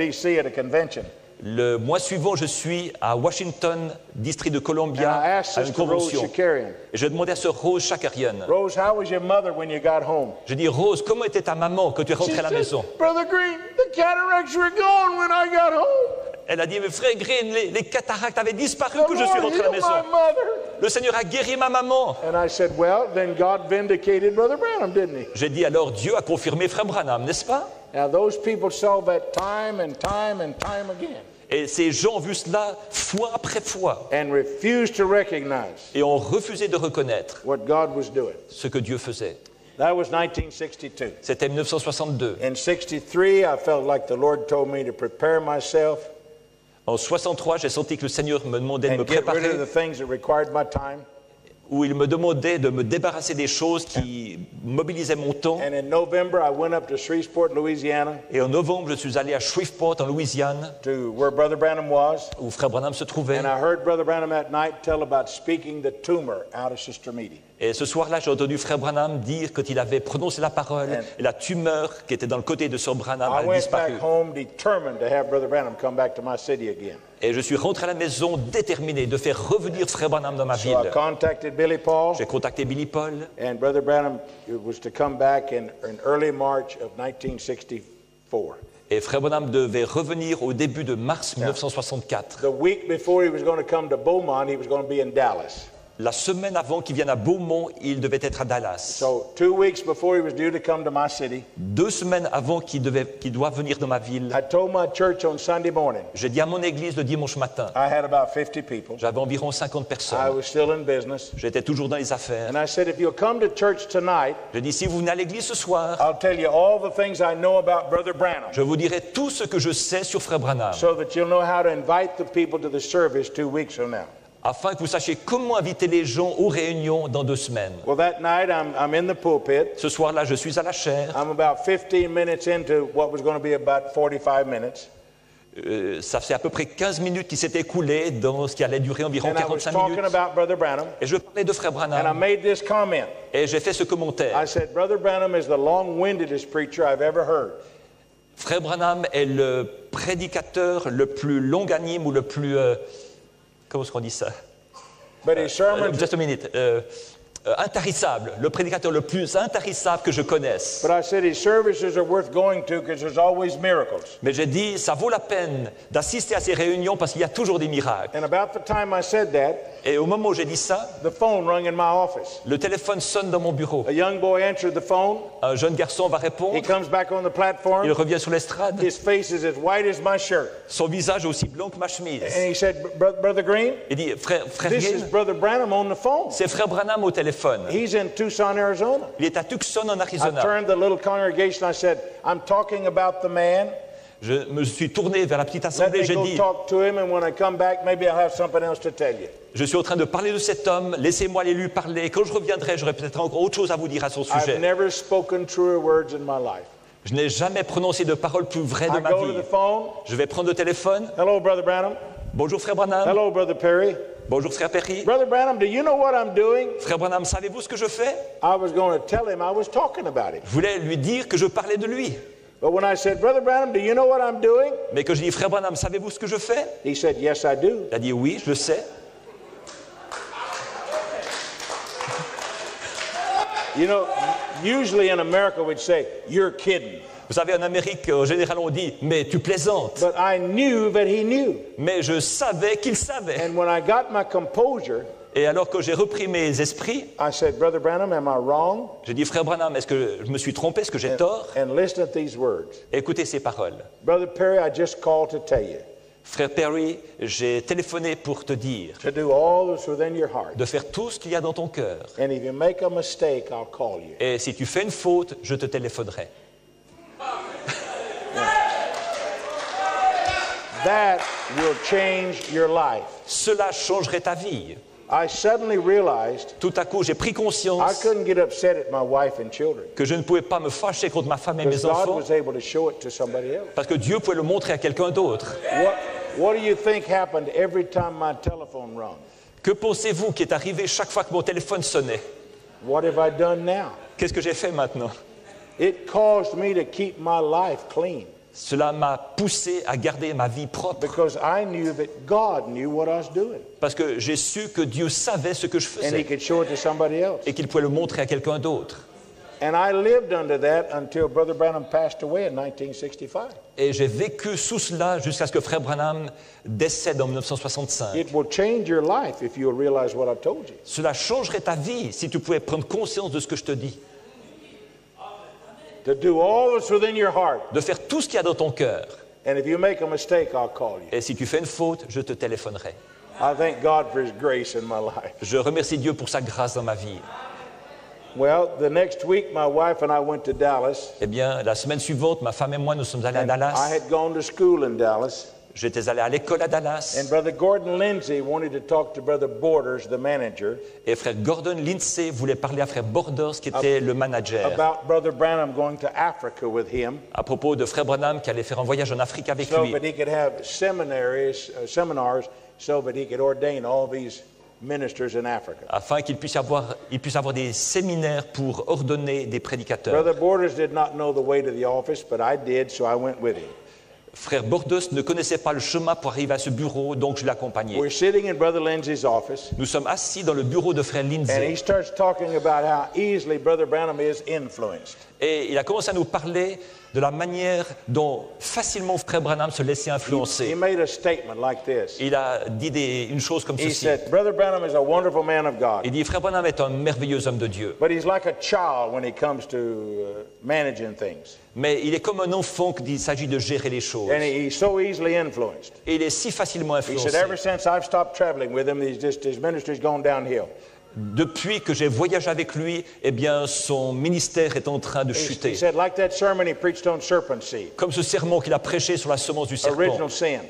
D.C. at a convention. Le mois suivant, je suis à Washington, district de And I Columbia, asked à une Sister Rose convention. Shakarian, Et je demandais à sœur Rose Shakarian. Rose, how was your mother when you got home? Je dis, Rose, comment était ta maman quand tu es She rentrée à la said, maison? Brother Green, the cataracts were gone when I got home. Elle a dit, mais frère Green, les cataractes avaient disparu The que je suis Lord rentrée à la healed maison. my mother. Le Seigneur a guéri ma maman. And I said, well, then God vindicated Brother Branham, didn't he? J'ai dit, alors Dieu a confirmé frère Branham, n'est-ce pas? Now, those people saw that time and time and time again Et ces gens ont vu cela fois après fois and refused to recognize et ont refusé de reconnaître what God was doing. ce que Dieu faisait. That was 1962. C'était 1962. In 63, I felt like the Lord told me to prepare myself En 63, j'ai senti que le Seigneur me demandait de me and get rid préparer, of the things that required my time. où il me demandait de me débarrasser des choses qui mobilisaient mon temps. And in November, I went up to Shreveport, Louisiana, Et en novembre, je suis allé à Shreveport, en Louisiane, to where Brother Branham was. où frère Branham se trouvait. And I heard Brother Branham that night tell about speaking the tumor out of Sister Meade. Et ce soir-là, j'ai entendu frère Branham dire qu'il avait prononcé la parole et la tumeur qui était dans le côté de sœur Branham I a went disparu. back home determined to have Brother Branham come back to my city again. Et je suis rentré à la maison déterminé de faire revenir frère Branham dans ma So I ville. contacted Billy Paul, J'ai contacté Billy Paul and Brother Branham was to come back in early March of 1964. et frère Branham devait revenir au début de mars 1964. The week before he was going to come to Beaumont, he was going to be in Dallas. La semaine avant qu'il vienne à Beaumont, il devait être à Dallas. So 2 weeks before he was due to come to my city, 2 semaines avant qu'il doit venir dans ma ville, I told my church on Sunday morning, j'ai dit à mon église le dimanche matin, I had about 50 people. j'avais environ 50 I personnes. was still in business. J'étais toujours dans les affaires. And I said, if you'll come to church tonight, J'ai dit, si vous venez à l'église ce soir, I'll tell you all the things I know about Brother Branham je vous dirai tout ce que je sais sur frère Branham, so that you'll know how to invite the people to the service 2 weeks from now. afin que vous sachiez comment inviter les gens aux réunions dans 2 semaines. Well, that night I'm in the pulpit. Ce soir-là, je suis à la chaire. I'm about 15 minutes into what was going to be about 45 minutes. Ça fait à peu près 15 minutes qui s'est écoulé dans ce qui allait durer environ And I was 45 talking minutes. about Brother Branham, Et je parlais de frère and I Branham. made this comment. Et j'ai fait ce commentaire. I said, Brother Branham is the long-windedest preacher I've ever heard. Frère Branham est le prédicateur le plus longanime ou le plus... comment est-ce qu'on dit ça? But his sermons, Just a minute. Intarissable. Le prédicateur le plus intarissable que je connaisse. but I said his services are worth going to because there's always miracles. Mais j'ai dit, ça vaut la peine d'assister à ces réunions parce qu'il y a toujours des miracles. And about the time I said that, Et au moment où j'ai dit ça, the phone rang in my office. le téléphone sonne dans mon bureau. A young boy answered the phone. Un jeune garçon va He répondre. comes back on the Il platform. revient sur l'estrade. His face is as white as my shirt. Son visage est aussi blanc que ma And chemise. he said, Brother Green, Il dit, frère this is Green, Brother Branham on the phone. c'est frère Branham au téléphone. He's in Tucson, Arizona. Il est à Tucson, en I Arizona. turned to the little congregation. I said, I'm talking about the man. Je me suis tourné vers la petite Let assemblée. me J'ai go dit, talk to him, and when I come back, maybe I'll have something else to tell you. je suis en train de parler de cet homme. Laissez-moi aller lui parler. Quand je reviendrai, j'aurai peut-être encore autre chose à vous dire à son I've sujet. never spoken truer words in my life. Je n'ai jamais prononcé de paroles plus vraies de I ma go to vie. the phone. Je vais prendre le téléphone. Hello, Brother Branham. Bonjour frère Branham. Hello, Brother Perry. Bonjour frère Perry. Brother Branham, do you know what I'm doing? Frère Branham, savez-vous ce que je fais? I was going to tell him I was talking about him. Je voulais lui dire que je parlais de lui. But when I said, Brother Branham, do you know what I'm doing? Mais que je dis, frère Branham, savez-vous ce que je fais? He said, yes, I do. Il a dit, oui, je le sais. You know, usually in America we'd say, you're kidding. Vous savez, en Amérique, en général, on dit, mais tu plaisantes. But I knew that he knew. Mais je savais qu'il savait. And when I got my composure, Et alors que j'ai repris mes esprits, I said, Brother Branham, am I wrong? j'ai dit, frère Branham, est-ce que je me suis trompé? Est-ce que j'ai tort? And listen to these words. Écoutez ces paroles. Brother Perry, I just called to tell you Frère Perry, j'ai téléphoné pour te dire to do all that's within your heart. de faire tout ce qu'il y a dans ton cœur. And if you make a mistake, I'll call you. Et si tu fais une faute, je te téléphonerai. That will change your life. Cela changerait ta vie. I suddenly realized Tout à coup, j'ai pris I conscience couldn't get upset at my wife and children que je ne pouvais pas me fâcher contre ma femme et because mes God enfants was able to show it to somebody else. parce que Dieu pouvait le montrer à quelqu'un d'autre. What do you think happened every time my telephone rung? Que pensez-vous qui est arrivé chaque fois que mon téléphone sonnait? What have I done now? Qu'est-ce que j'ai fait maintenant? It caused me to keep my life clean. Cela m'a poussé à garder ma vie propre because I knew that God knew what I was doing. parce que j'ai su que Dieu savait ce que je And He faisais could show it to somebody else. et qu'il pouvait le montrer à quelqu'un d'autre. And I lived under that until Brother Branham passed away in 1965. Et j'ai vécu sous cela jusqu'à ce que Frère Branham décède en 1965. It will change your life if you'll realize what I've told you. Cela changerait ta vie si tu pouvais prendre conscience de ce que je te dis. To do all that's within your heart. De faire tout ce qu'il y a dans ton cœur. And if you make a mistake, I'll call you. Et si tu fais une faute, je te téléphonerai. I thank God for His grace in my life. Je remercie Dieu pour sa grâce dans ma vie. Well, the next week, my wife and I went to Dallas. Eh bien, la semaine suivante, ma femme et moi, nous sommes allés à And I Dallas. had gone to school in Dallas. J'étais allé à l'école à Dallas. And Brother Gordon Lindsay wanted to talk to Brother Borders, the manager, Et frère Gordon Lindsay voulait parler à frère Borders, qui était le manager, about Brother Branham going to Africa with him à propos de frère Branham qui allait faire un voyage en Afrique avec so lui, that he could have seminars so that he could ordain all these ministers in Africa. afin qu'il puisse avoir des séminaires pour ordonner des prédicateurs. Brother Borders did not know the way to the office, but I did, so I went with him. Frère Borders ne connaissait pas le chemin pour arriver à ce bureau, donc je l'accompagnais. We're sitting in Brother Lindsay's office, Nous sommes assis dans le bureau de frère and he Lindsay starts talking about how easily Brother Branham is influenced. et il a commencé à nous parler de la manière dont facilement frère Branham se laissait He influencer. made a statement like this. Il a dit une chose comme He ceci. said, Brother Branham is a wonderful man of God, Il dit, frère Branham est un merveilleux homme de Dieu, but he's like a child when it comes to managing things. mais il est comme un enfant quand il s'agit de gérer les choses. And he's so easily influenced. Et il est si facilement He said, influencé. ever since I've stopped traveling with him, his ministry's gone downhill. Depuis que j'ai voyagé avec lui, eh bien, son ministère est en train de He chuter. said, like that sermon he preached on serpent seed, Comme ce sermon qu'il a prêché sur la semence du serpent, original sin.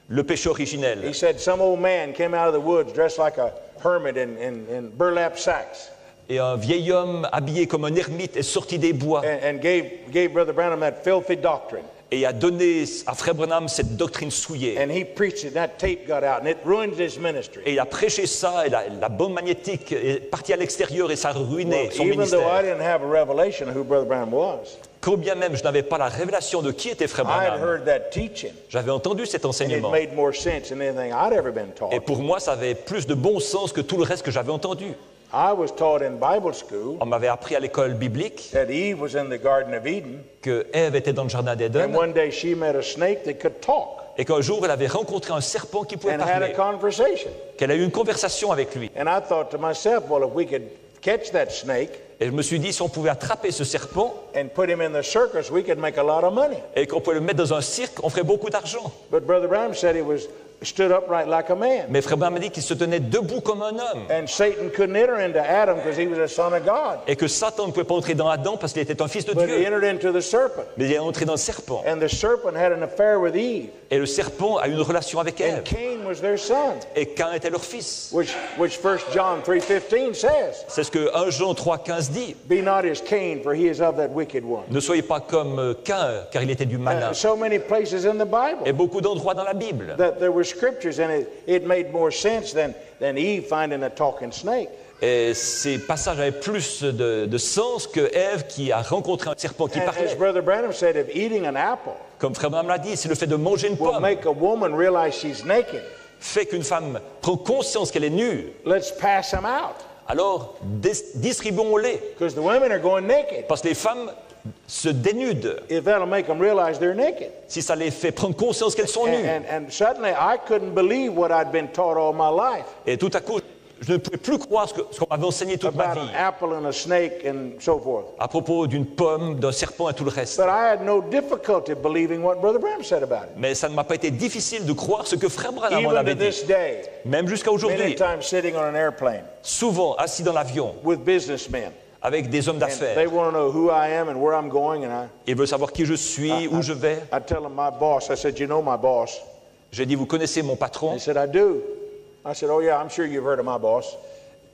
le péché originel. He said, some old man came out of the woods dressed like a hermit in burlap sacks Et un vieil homme habillé comme un ermite est sorti des bois and gave Brother Branham that filthy doctrine. et a donné à frère Branham cette doctrine souillée. And he preached it, and that tape got out, and it ruined his ministry. Et il a prêché ça, et la bombe magnétique est partie à l'extérieur et ça a ruiné son Even though I ministère. didn't have a revelation of who Brother Branham was, Quand bien même je n'avais pas la révélation de qui était frère I had Branham, heard that teaching, j'avais entendu cet and it enseignement. made more sense than anything I'd ever been taught. Et pour moi, ça avait plus de bon sens que tout le reste que j'avais entendu. I was taught in Bible school On m'avait appris à l'école biblique that Eve was in the Garden of Eden, que Ève était dans le jardin and d'Éden one day she met a snake that could talk et qu'un jour elle avait rencontré un serpent qui pouvait and had a parler, conversation. qu'elle a eu une conversation avec lui. And I thought to myself, well, if we could catch that snake Et je me suis dit, si on pouvait attraper ce serpent and put him in the circus, we could make a lot of money. et qu'on pouvait le mettre dans un cirque, on ferait beaucoup d'argent. But Brother Branham said he stood upright like a man. Mais frère Branham m'a dit qu'il se tenait debout comme un homme And Satan couldn't enter into Adam because he was a son of God. et que Satan ne pouvait pas entrer dans Adam parce qu'il était un fils de But he Dieu. entered into the serpent. Mais il est entré dans le serpent. And the serpent had an affair with Eve. Et le serpent a eu une relation avec And Ève. Cain was their son, Et Cain était leur fils. which 1 John 3:15 says. C'est ce que 1 Jean 3,15 dit. Be not as Cain, for he is of that wicked one. Ne soyez pas comme Cain, car il était du malin. So many places in the Bible Et beaucoup d'endroits dans la Bible. that there were scriptures, and it made more sense than Eve finding a talking snake. Et ces passages avaient plus de sens que Ève qui a rencontré un serpent qui And as parlait. Brother Branham said, if eating an apple Comme frère Branham l'a dit, c'est le fait de manger une will pomme make a woman realize she's naked, fait qu'une femme prend conscience qu'elle est nue. let's pass them out, Alors distribuons-les, because the women are going naked. parce que les femmes se dénudent. If that'll make them realize they're naked. Si ça les fait prendre conscience qu'elles sont nues. And suddenly I couldn't believe what I'd been taught all my life Et tout à coup, je ne pouvais plus croire ce qu'on m'avait enseigné toute ma about vie an apple and a snake and so forth. à propos d'une pomme, d'un serpent et tout le reste. But I had no difficulty believing what Brother Branham said about it. Mais ça ne m'a pas été difficile de croire ce que frère Branham en Even avait to dit. this day, Même jusqu'à many aujourd'hui, times sitting on an airplane souvent assis dans l'avion with businessmen. avec des hommes And they d'affaires. want to know who I am and where I'm going. And Ils veulent savoir qui je suis, où je vais. I tell them my boss. I said, you know my boss? J'ai dit, vous connaissez mon patron? They said, I do. I said, oh yeah, I'm sure you've heard of my boss.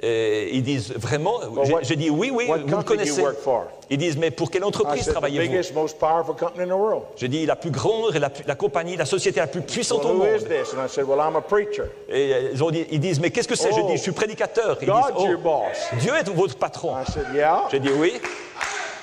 Et ils disent, vraiment? J'ai dit, oui, oui, What vous le company do connaissez. you work for? Ils disent, mais pour quelle I entreprise said, the travaillez-vous? biggest, most powerful company in the world. J'ai dit, la plus grande et la compagnie, la société la plus puissante Well, au who is monde. this? And I said, well, I'm a preacher. Et ils disent, mais qu'est-ce que c'est? Je Oh, dis, je suis prédicateur. Ils disent, God's your boss. Dieu est votre patron. I said, yeah. J'ai dit, oui.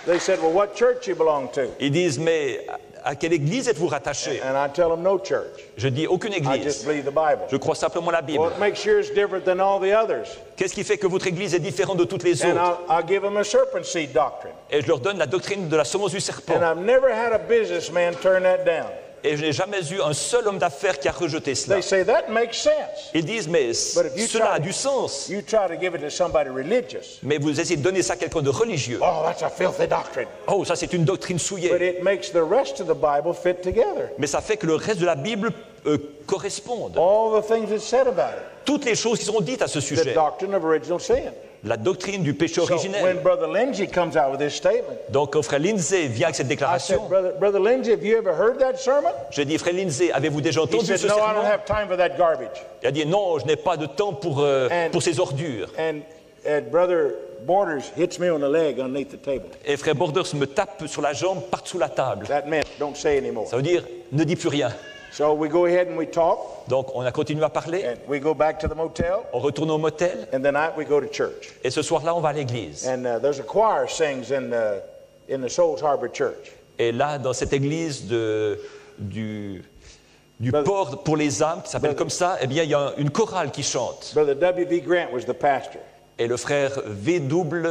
They said, well, what church you belong to? Ils disent, mais à quelle église êtes-vous rattaché? And I tell them no church. Je dis aucune I just église. believe the Bible. Je crois simplement la Bible. Well, it makes yours different than all the others. Qu'est-ce qui fait que votre église est différente de toutes les And autres? I'll give them a serpent seed doctrine. Et je leur donne la doctrine de la semence du serpent. And I've never had a businessman turn that down. Et je n'ai jamais eu un seul homme d'affaires qui a rejeté cela. They say that makes sense. Ils disent, mais But if you cela a try- du sens. You try to give it to somebody religious. Mais vous essayez de donner ça à quelqu'un de religieux. Oh, that's a filthy doctrine. Oh, ça c'est une doctrine But souillée. it makes the rest of the Bible fit together. Mais ça fait que le reste de la Bible corresponde. All the things that's said about it. Toutes les choses qui sont dites à ce The sujet. doctrine of original sin. La doctrine du péché So when originel. Brother Lindsay comes out with this statement, Donc, quand frère Lindsay vient avec cette I said, déclaration, Brother Lindsay, have you ever heard that sermon? je dis, frère Lindsay, avez-vous déjà He entendu said, ce no, I don't sermon? have time for that garbage. Il a dit, non, je n'ai pas de temps pour ces ordures. And Brother Borders hits me on the leg underneath the table. Et frère Borders me tape sur la jambe par-dessous la table. That meant don't say anymore. Ça veut dire, ne dis plus rien. So we go ahead and we talk, Donc, on a continué à parler, and we go back to the motel, on retourne au motel, and the night we go to church. et ce soir-là, on va à l'église. And there's a choir sings in the Souls Harbor Church. Et là, dans cette église du port pour les âmes, qui s'appelle comme ça, eh bien, il y a une chorale qui chante. Brother W.V. Grant was the pastor. Et le frère V.W.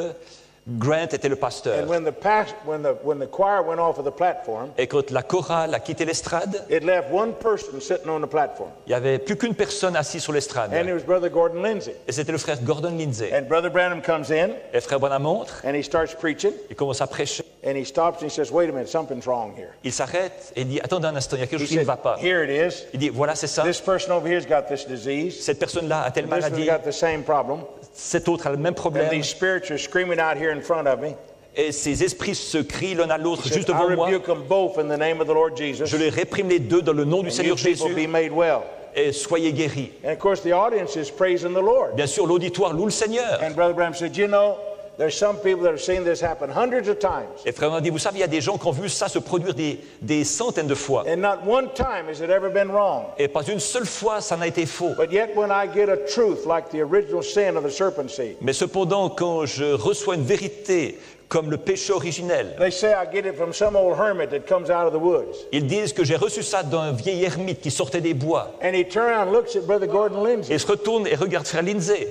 Grant était le pasteur. And when the choir went off of the platform, Et quand la chorale a quitté l'estrade, it left one person sitting on the platform. il n'y avait plus qu'une personne assise sur l'estrade. And it was Brother Gordon Lindsay. Et c'était le frère Gordon Lindsay. And Brother Branham comes in, Et frère Branham montre, and he starts preaching, il commence à prêcher. and he stops and he says, wait a minute, something's wrong here. Il s'arrête et dit, attendez un instant, il y a quelque He chose qui ne said, va pas. here it is. Il dit, voilà, c'est ça. This person over here's got this disease. Cette personne-là a telle This one's maladie, got the same problem. cet autre a le même And problème. these spirits are screaming out here in front of me. Et ces esprits se crient l'un à l'autre He said, juste I devant moi. rebuke them both in the name of the Lord Jesus. Je les réprime les deux dans le nom du And you Seigneur people be Jésus made well. et soyez guéris. And of course, the audience is praising the Lord. Bien sûr, l'auditoire loue le Seigneur. And Brother Branham said, you know, there's some people that have seen this happen hundreds of times. Et frère m'a dit, vous savez, il y a des gens qui ont vu ça se produire des centaines de fois. And not one time has it ever been wrong. Et pas une seule fois, ça n'a été faux. But yet when I get a truth like the original sin of the serpent seed, Mais cependant, quand je reçois une vérité comme le péché originel, they say I get it from some old hermit that comes out of the woods. ils disent que j'ai reçu ça d'un vieil ermite qui sortait des bois. And he turns around and looks at Brother Gordon Lindsay. Et se retourne et regarde frère Lindsay.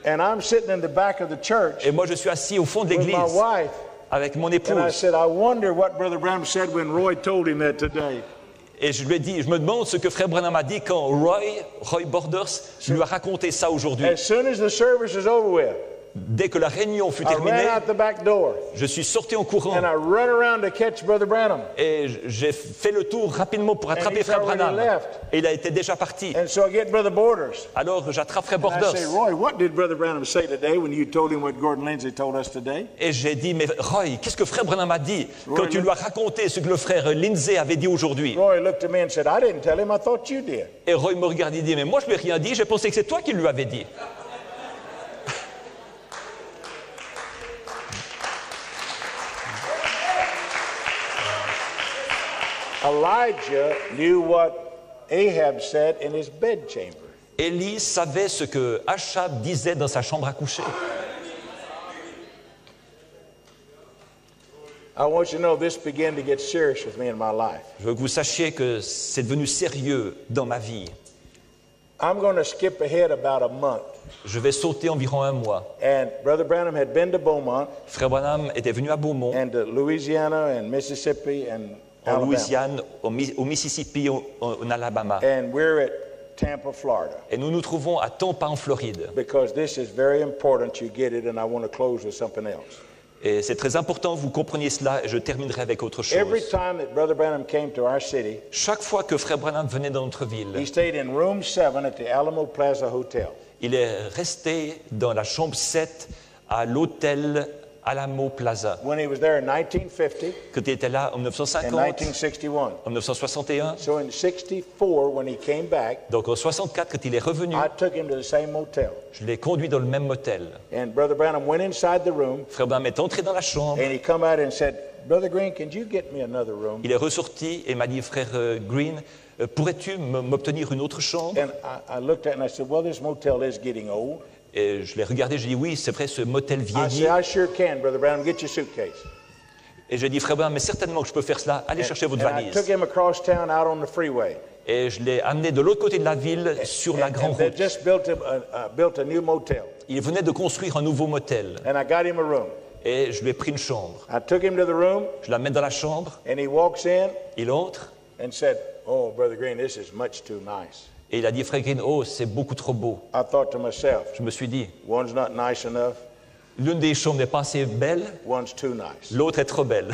And I'm sitting in the back of the church Et moi, je suis assis au fond de with my l'église wife. avec mon And I épouse. said, I wonder what Brother Branham said when Roy told him that today. Et je lui ai dit, je me demande ce que frère Branham a dit quand Roy Borders lui a raconté ça aujourd'hui. As soon as the service is over with, Dès que la réunion fut I ran terminée, out the back door je suis sorti en courant and I run around to catch Brother Branham. et j'ai fait le tour rapidement pour attraper he's frère already Branham. left. Et il a été déjà parti. And so I get Brother Borders. Alors j'attrape frère And I Borders say, Roy, what did Brother Branham say today when you told him what Gordon Lindsay told us today? et j'ai dit, mais Roy, qu'est-ce que frère Branham a dit quand tu lui as raconté ce que le frère Lindsay avait dit aujourd'hui? Roy looked at me and said, I didn't tell him, I thought you did. Et Roy me regarde et dit, mais moi je lui ai rien dit, j'ai pensé que c'est toi qui lui avais dit. Elijah knew what Ahab said in his bedchamber. Élie savait ce que Achab disait dans sa chambre à coucher. I want you to know this began to get serious with me in my life. Je veux que vous sachiez que c'est devenu sérieux dans ma vie. I'm going to skip ahead about a month. Je vais sauter environ un mois. And Brother Branham had been to Beaumont Frère Branham était venu à Beaumont, and to Louisiana and Mississippi and en Alabama. Louisiane, au Mississippi, en Alabama. And we're at Tampa, Florida. Et nous nous trouvons à Tampa, en Floride. Because this is very important, you get it, and I want to close with something else. Et c'est très important que vous compreniez cela, et je terminerai avec autre Every chose. time that Brother Branham came to our city, Chaque fois que Frère Branham venait dans notre ville, he stayed in room 7 at the Alamo Plaza Hotel. il est resté dans la chambre 7 à l'hôtel Alamo Plaza. When he was there in 1950 Quand il était là en and 1950, 1961. en 1961, So in 64, when he came back, donc en 64, quand il est revenu, I took him to the same motel. je l'ai conduit dans le même motel. And Brother Branham went inside the room Frère Branham est entré dans la chambre, and he come out and said, Brother Green, can you get me another room? il est ressorti et m'a dit, frère Green, pourrais-tu m'obtenir une autre chambre? And I looked at it and I said, well, this motel is getting old. Et je l'ai regardé, j'ai dit, oui, c'est vrai, ce motel I vieillit. said, I sure can, Brother Branham. Get your suitcase. Et j'ai dit, frère Branham, mais certainement que je peux faire cela. Allez chercher votre And I took valise. him across town out on the freeway. Et je l'ai amené de l'autre côté de la ville sur la grande And they route. just built a new motel. Il venait de construire un nouveau motel. And I got him a room. Et je lui ai pris une chambre. I took him to the room, Je l'amène dans la chambre. and he walks in Il entre. and said, "Oh, Brother Green, this is much too nice." Et il a dit, frère Green, oh, c'est beaucoup trop beau. I thought to myself, Je me suis dit, one's not nice enough, l'une des chambres n'est pas assez belle, one's too nice. l'autre est trop belle.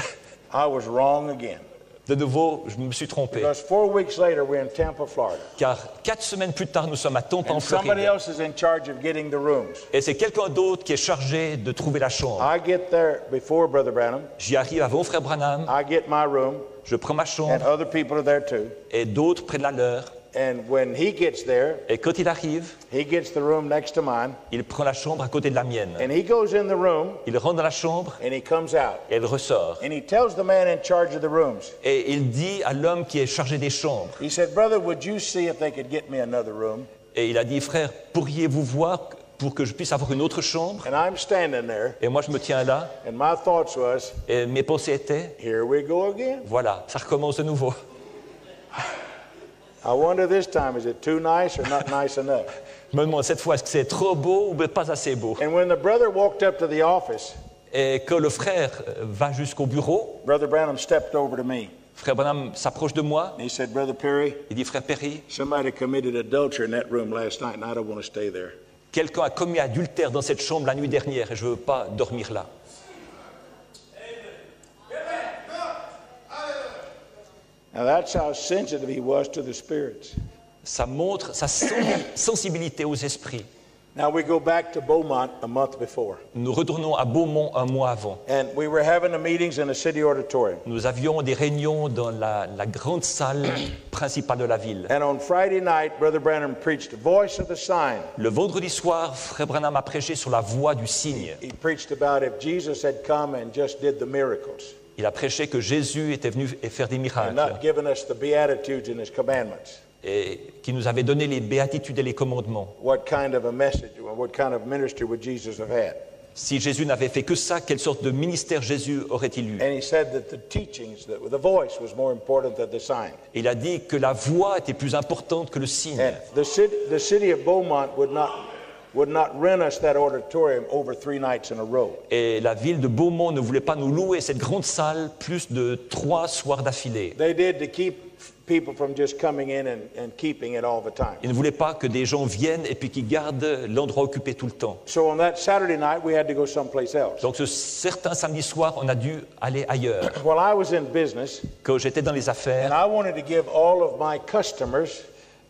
I was wrong again. De nouveau, je me suis trompé. Because 4 weeks later, we're in Tampa, Florida. Car 4 semaines plus tard, nous sommes à Tampa, en And somebody Floride. else is in charge of getting the rooms. Et c'est quelqu'un d'autre qui est chargé de trouver la chambre. I get there before Brother Branham. J'y arrive avant frère Branham, I get my room, je prends ma and chambre other people are there too. et d'autres prennent la leur. And when he gets there, Et quand il arrive, he gets the room next to mine, il prend la chambre à côté de la mienne. and he goes in the room, Il rentre dans la chambre and he comes out. et il ressort. And he tells the man in charge of the rooms, Et il dit à l'homme qui est chargé des chambres, he said, "Brother, would you see if they could get me another room?" et il a dit, frère, pourriez-vous voir pour que je puisse avoir une autre chambre? And I'm standing there, Et moi, je me tiens là, and my thoughts was, et mes pensées étaient, here we go again. voilà, ça recommence de nouveau. I wonder this time, is it too nice or not nice enough? Je me demande cette fois, est-ce que c'est trop beau ou pas assez beau? And when the brother walked up to the office, Et quand le frère va jusqu'au bureau, Brother Branham stepped over to me. frère Branham s'approche de moi, And he said, "Brother Perry, il dit, frère Perry, somebody committed adultery in that room last night, and I don't want to stay there." quelqu'un a commis adultère dans cette chambre la nuit dernière et je ne veux pas dormir là. Now that's how sensitive he was to the spirits. Ça montre sa sensibilité aux esprits. Now we go back to Beaumont a month before, Nous retournons à Beaumont un mois avant. and we were having the meetings in the city auditorium. Nous avions des réunions dans la grande salle principale de la ville. And on Friday night, Brother Branham preached Voice of the Sign. Le vendredi soir, frère Branham a prêché sur la voie du signe. He preached about if Jesus had come and just did the miracles Il a prêché que Jésus était venu faire des and miracles not given us the Beatitudes and his commandments. et qui nous avait donné les béatitudes et les commandements. What kind of a message, what kind of ministry would Jesus have had? Si Jésus n'avait fait que ça, quelle sorte de ministère Jésus aurait-il eu? And he said that the teachings, that the voice was more important than the sign. Il a dit que la voix était plus importante que le signe. And the city of Beaumont would not rent us that auditorium over 3 nights in a row. Et la ville de Beaumont ne voulait pas nous louer cette grande salle plus de 3 soirs d'affilée. They did to keep people from just coming in and keeping it all the time. Ils ne voulaient pas que des gens viennent et puis qu'ils gardent l'endroit occupé tout le temps. So on that Saturday night, we had to go someplace else. Donc ce certain samedi soir, on a dû aller ailleurs. Well, I was in business, Quand j'étais dans les and affaires, I wanted to give all of my customers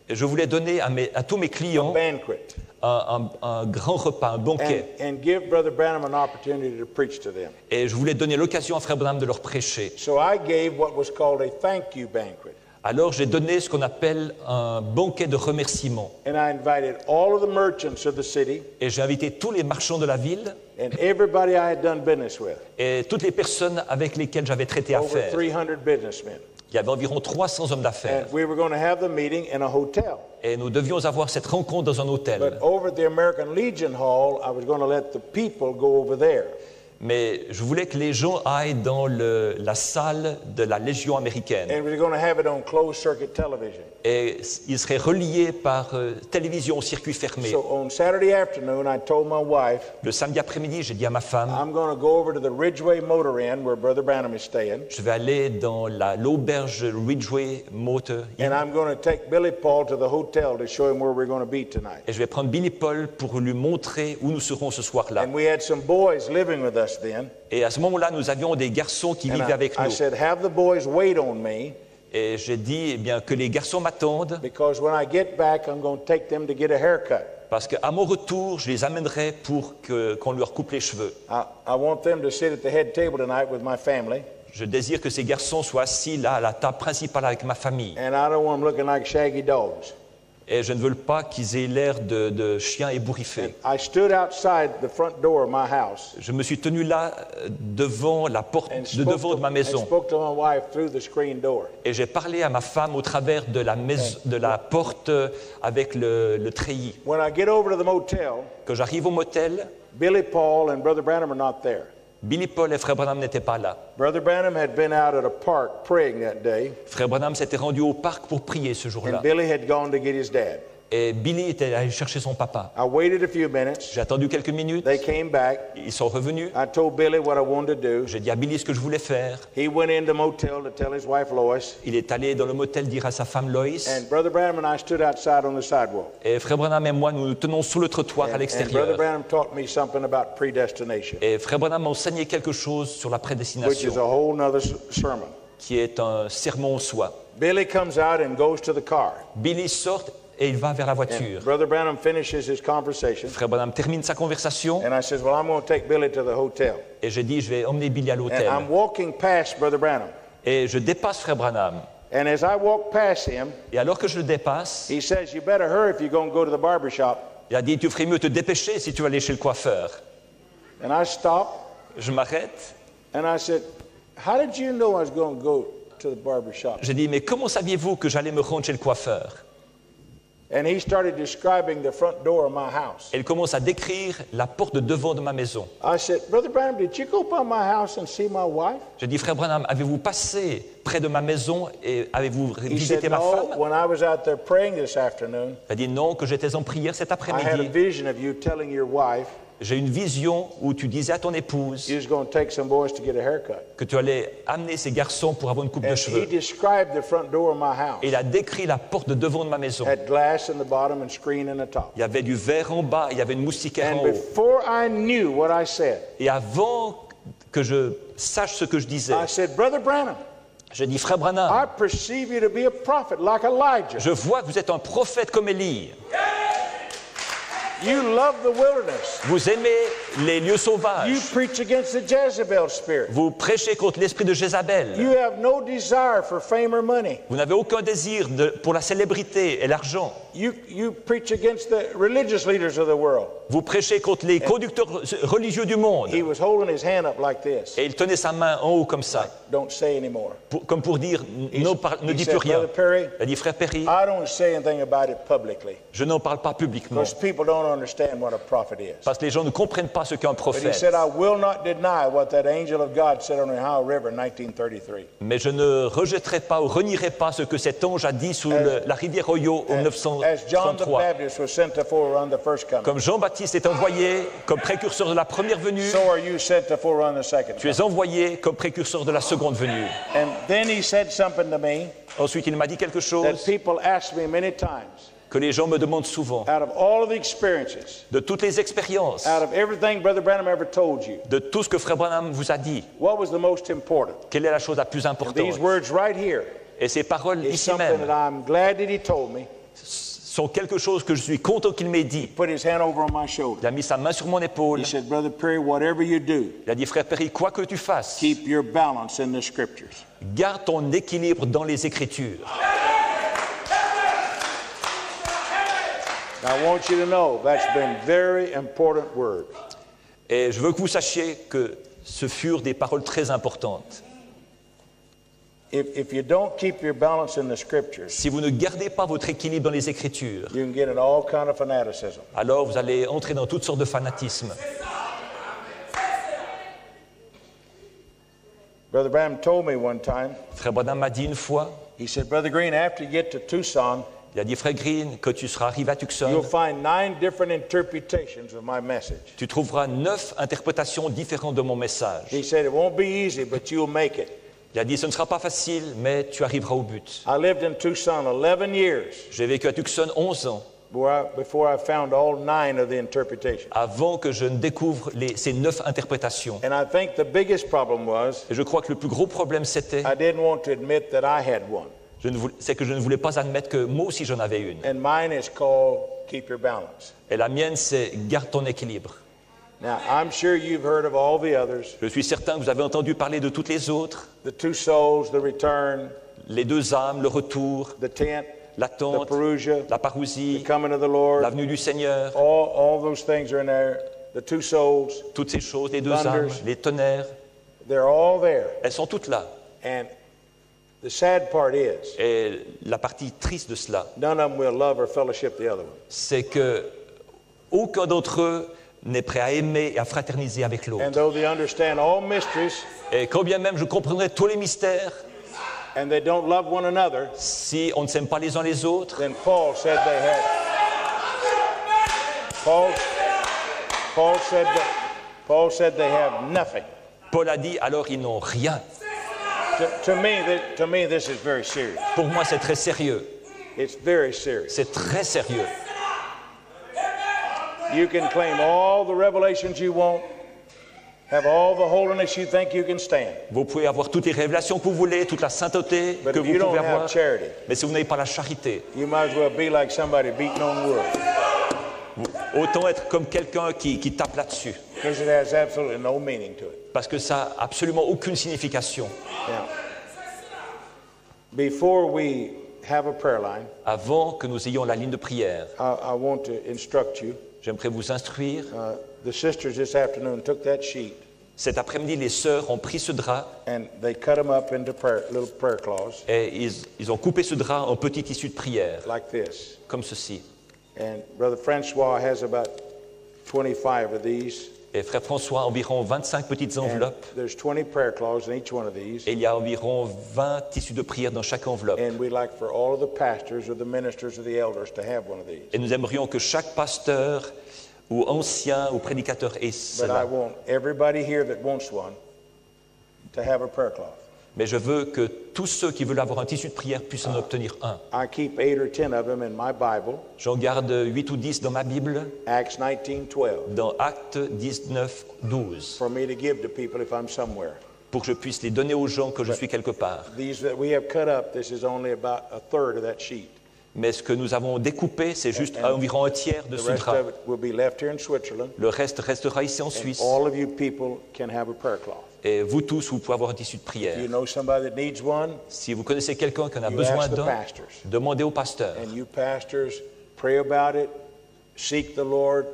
je voulais donner à tous mes a clients banquet un grand repas, un banquet. and give Brother Branham an opportunity to preach to them. Et je voulais donner l'occasion à Frère Branham de leur prêcher. So I gave what was called a thank you banquet. Alors j'ai donné ce qu'on appelle un banquet de remerciement. And I invited all of the merchants of the city Et j'ai invité tous les marchands de la ville and everybody I had done business with, et toutes les personnes avec lesquelles j'avais traité over affaire. 300 businessmen. Il y avait environ 300 hommes d'affaires. And we were going to have the meeting in a hotel. Et nous devions avoir cette rencontre dans un But hôtel. over at the American Legion Hall, I was going to let the people go over there. Mais je voulais que les gens aillent dans la salle de la Légion américaine. And we were going to have it on closed circuit television. Et ils seraient reliés par télévision au circuit fermé. So on Saturday afternoon, I told my wife, Le samedi après-midi, j'ai dit à ma femme, I'm going to go over to the Ridgeway Motor Inn where Brother Branham is staying, je vais aller dans l'auberge Ridgeway Motor Inn and I'm going to take Billy Paul to the hotel to show him where we're going to be tonight. et je vais prendre Billy Paul pour lui montrer où nous serons ce soir-là. And we had some boys living with us then. Et à ce moment-là, nous avions des garçons qui And vivaient avec I nous. said, have the boys wait on me, Et j'ai dit eh bien, que les garçons m'attendent because when I get back, I'm going to take them to get a haircut. parce qu'à mon retour, je les amènerai pour qu'on leur coupe les cheveux. I want them to sit at the head table tonight with my family, Je désire que ces garçons soient assis là à la table principale avec ma famille. and I don't want them looking like shaggy dogs. Et je ne veux pas qu'ils aient l'air de chiens ébouriffés. I stood outside the front door of my house Je me suis tenu là devant la porte and de devant de ma maison. spoke to my wife through the screen door. Et j'ai parlé à ma femme au travers de la porte avec le treillis. When I get over to the motel, Quand j'arrive au motel, Billy Paul and Brother Branham are not there. Billy Paul et Frère Branham n'étaient pas là. Brother Branham had been out at a park praying that day, Frère Branham s'était rendu au parc pour prier ce jour-là. and Billy had gone to get his dad. Et Billy était allé chercher son papa. I waited a few minutes. J'ai attendu quelques minutes. They came back. Ils sont revenus. I told Billy what I wanted to do. J'ai dit à Billy ce que je voulais faire. He went in the motel to tell his wife Lois. Il est allé dans le motel dire à sa femme Lois. And Brother Branham and I stood outside on the sidewalk. Et Frère Branham et moi, nous nous tenons sous le trottoir à And Brother l'extérieur. Branham taught me something about predestination, Et Frère Branham m'a enseigné quelque chose sur la which is prédestination, a whole nother sermon. qui est un sermon en soi. Billy comes out and goes to the car. Billy sort et il va vers la voiture. Brother Branham finishes his conversation, Frère Branham termine sa conversation and I says, well, I'm going to take Billy to the hotel. et j'ai dit je vais emmener Billy à And l'hôtel. I'm walking past Brother Branham. Et je dépasse Frère Branham. And as I walk past him, Et alors que je le dépasse, he says, you better hurry if you're going to go to the barber shop. il a dit tu ferais mieux te dépêcher si tu vas aller chez le coiffeur. And I stopped, Je m'arrête. and I said, how did you know I was going to go to the barber shop? J'ai dit mais comment saviez-vous que j'allais me rendre chez le coiffeur? And he started describing the front door of my house. Et il commence à décrire la porte de devant de ma maison. I said, Brother Branham, did you go by my house and see my wife? J'ai dit, Frère Branham, avez-vous passé près de ma maison et avez-vous He visité said, ma no, femme? when I was out there praying this afternoon, Il a dit non, que j'étais en prière cet I had a après-midi. vision of you telling your wife J'ai une vision où tu disais à ton épouse you was going to take some boys to get a haircut. que tu allais amener ces garçons pour avoir une coupe de And he cheveux. described the front door of my house. Et il a décrit la porte de devant de ma maison. Had glass in the bottom and screen in the top. Il y avait du verre en bas, il y avait une moustiquaire en And haut. before I knew what I said, Et avant que je sache ce que je disais, I said, Brother Branham, j'ai dit, Frère Branham, I perceive you to be a prophet like Elijah. je vois que vous êtes un prophète comme Élie. You love the wilderness. Vous aimez les lieux You sauvages. preach against the Jezebel spirit. Vous prêchez contre l'esprit de Jézabel. You have no desire for fame or money. Vous n'avez aucun désir pour la célébrité et l'argent. You preach against the religious leaders of the world. Vous prêchez contre les conducteurs religieux du monde. He was holding his hand up like this. Et il tenait sa main en haut comme ça, Don't say anymore. comme pour dire ne He dis said, plus rien. Brother Perry, Il a dit, Frère Perry, I don't say anything about it publicly je n'en parle pas publiquement, because people don't understand what a prophet is. parce que les gens ne comprennent pas ce qu'est un But he prophète. said, I will not deny what that angel of God said on the Ohio River in 1933. Mais je ne rejetterai pas ou renierai pas ce que cet ange a dit sous la rivière Ohio en As John the 1933. Baptist was sent to forerun the first coming, Comme Jean-Baptiste est envoyé comme précurseur de la première venue, so are you sent to forerun the second tu es coming. envoyé comme précurseur de la seconde venue. And then he said something to me Ensuite, il m'a dit quelque that chose people ask me many times, que les gens me demandent souvent. out of all of the experiences, De toutes les expériences, out of everything Brother Branham ever told you, de tout ce que Frère Branham vous a dit, what was the most important? quelle est la chose la plus And importante? these words right here Et ces paroles is ici something même that I'm glad that he told me. sont quelque chose que je suis content qu'il m'ait dit. Put his hand over on my shoulder. Il a mis sa main sur mon épaule. He said, Brother Perry, whatever you do, Il a dit, Frère Perry, quoi que tu fasses, keep your balance in the scriptures. garde ton équilibre dans les Écritures. Now, I want you to know that's been very important words. Et je veux que vous sachiez que ce furent des paroles très importantes. If you don't keep your balance in the scriptures, Si vous ne gardez pas votre équilibre dans les Écritures, you can get in all kind of fanaticism. alors vous allez entrer dans toutes sortes de fanatismes. Brother Branham told me one time, Frère Branham m'a dit une fois, he said, Brother Green, after you get to Tucson, il a dit, Frère Green, quand tu seras arrivé à you'll Tucson, find 9 different interpretations of my message. tu trouveras 9 interprétations différentes de mon message. He said, it won't be easy, but you'll make it. Il a dit, ce ne sera pas facile, mais tu arriveras au but. I lived in Tucson 11 years J'ai vécu à Tucson 11 ans, before I found all 9 of the interpretations. avant que je ne découvre ces 9 interprétations. And I think the biggest problem was Et je crois que le plus gros problème, c'était I didn't want to admit that I had one. c'est que je ne voulais pas admettre que moi aussi j'en avais une. And mine is called Keep Your Balance. Et la mienne, c'est garde ton équilibre. Now, I'm sure you've heard of all the others, Je suis certain que vous avez entendu parler de toutes les autres, the 2 souls, the return, les 2 âmes, le retour, the tent, the l'attente, parousia, la the parousie, coming of the Lord. la venue du Seigneur, All those things are in there. The 2 souls, toutes ces choses, les 2 Thunders. âmes, les tonnerres, they're all there. elles sont toutes là. And the sad part is, Et la partie triste de cela, none of them will love or fellowship the other one. c'est que aucun d'entre eux n'est prêt à aimer et à fraterniser avec And l'autre. though they understand all mysteries Et quand bien même je comprendrai tous les mystères, and they don't love one another, si on ne s'aime pas les uns les autres, then Paul said they have nothing. Paul a dit alors ils n'ont rien. To me, this is very serious. Pour moi, c'est très sérieux. It's very serious. C'est très sérieux. You can claim all the revelations you want, have all the holiness you think you can stand. Vous pouvez avoir toutes les révélations que vous voulez, toute la sainteté But que if vous you don't pouvez have avoir. charity, Mais si vous n'avez pas la charité, you might as well be like somebody beating on wood, autant être comme quelqu'un qui tape là-dessus. because it has absolutely no meaning to it. Parce que ça n'a absolument aucune signification. Now, before we have a prayer line, Avant que nous ayons la ligne de prière, I want to instruct you. j'aimerais vous instruire. The sisters this afternoon took that sheet Cet après-midi, les sœurs ont pris ce drap and they cut them up into little prayer claws et ils ont coupé ce drap en petits tissus de prière, like this. comme ceci. And Brother Francois has about 25 of these. Et Frère François, environ 25 petites And enveloppes. there's 20 prayer claws in each one of these. Et il y a environ 20 tissus de prière dans chaque enveloppe. And we'd like for all of the pastors or the ministers or the elders to have one of these. Et nous aimerions que chaque pasteur ou ancien ou prédicateur ait But I cela. want everybody here that wants one to have a prayer cloth. Mais je veux que tous ceux qui veulent avoir un tissu de prière puissent en obtenir un. I keep 8 or 10 of them in my Bible, J'en garde 8 ou 10 dans ma Bible, Acts 19:12, dans Actes 19, 12, for me to give to people if I'm somewhere. pour que je puisse les donner aux gens quand je suis quelque part. These that we have cut up, this is only about a third of that sheet. Mais ce que nous avons découpé, c'est juste environ un tiers de The ce rest drap. of it will be left here in Switzerland. Le reste restera ici en And Suisse. all of you people can have a prayer cloth. Et vous tous, vous pouvez avoir un tissu de prière. If you know somebody that needs one, Si vous connaissez quelqu'un qui en a you besoin ask the d'un, pastors. demandez au pasteur. And you pastors pray about it, seek the Lord,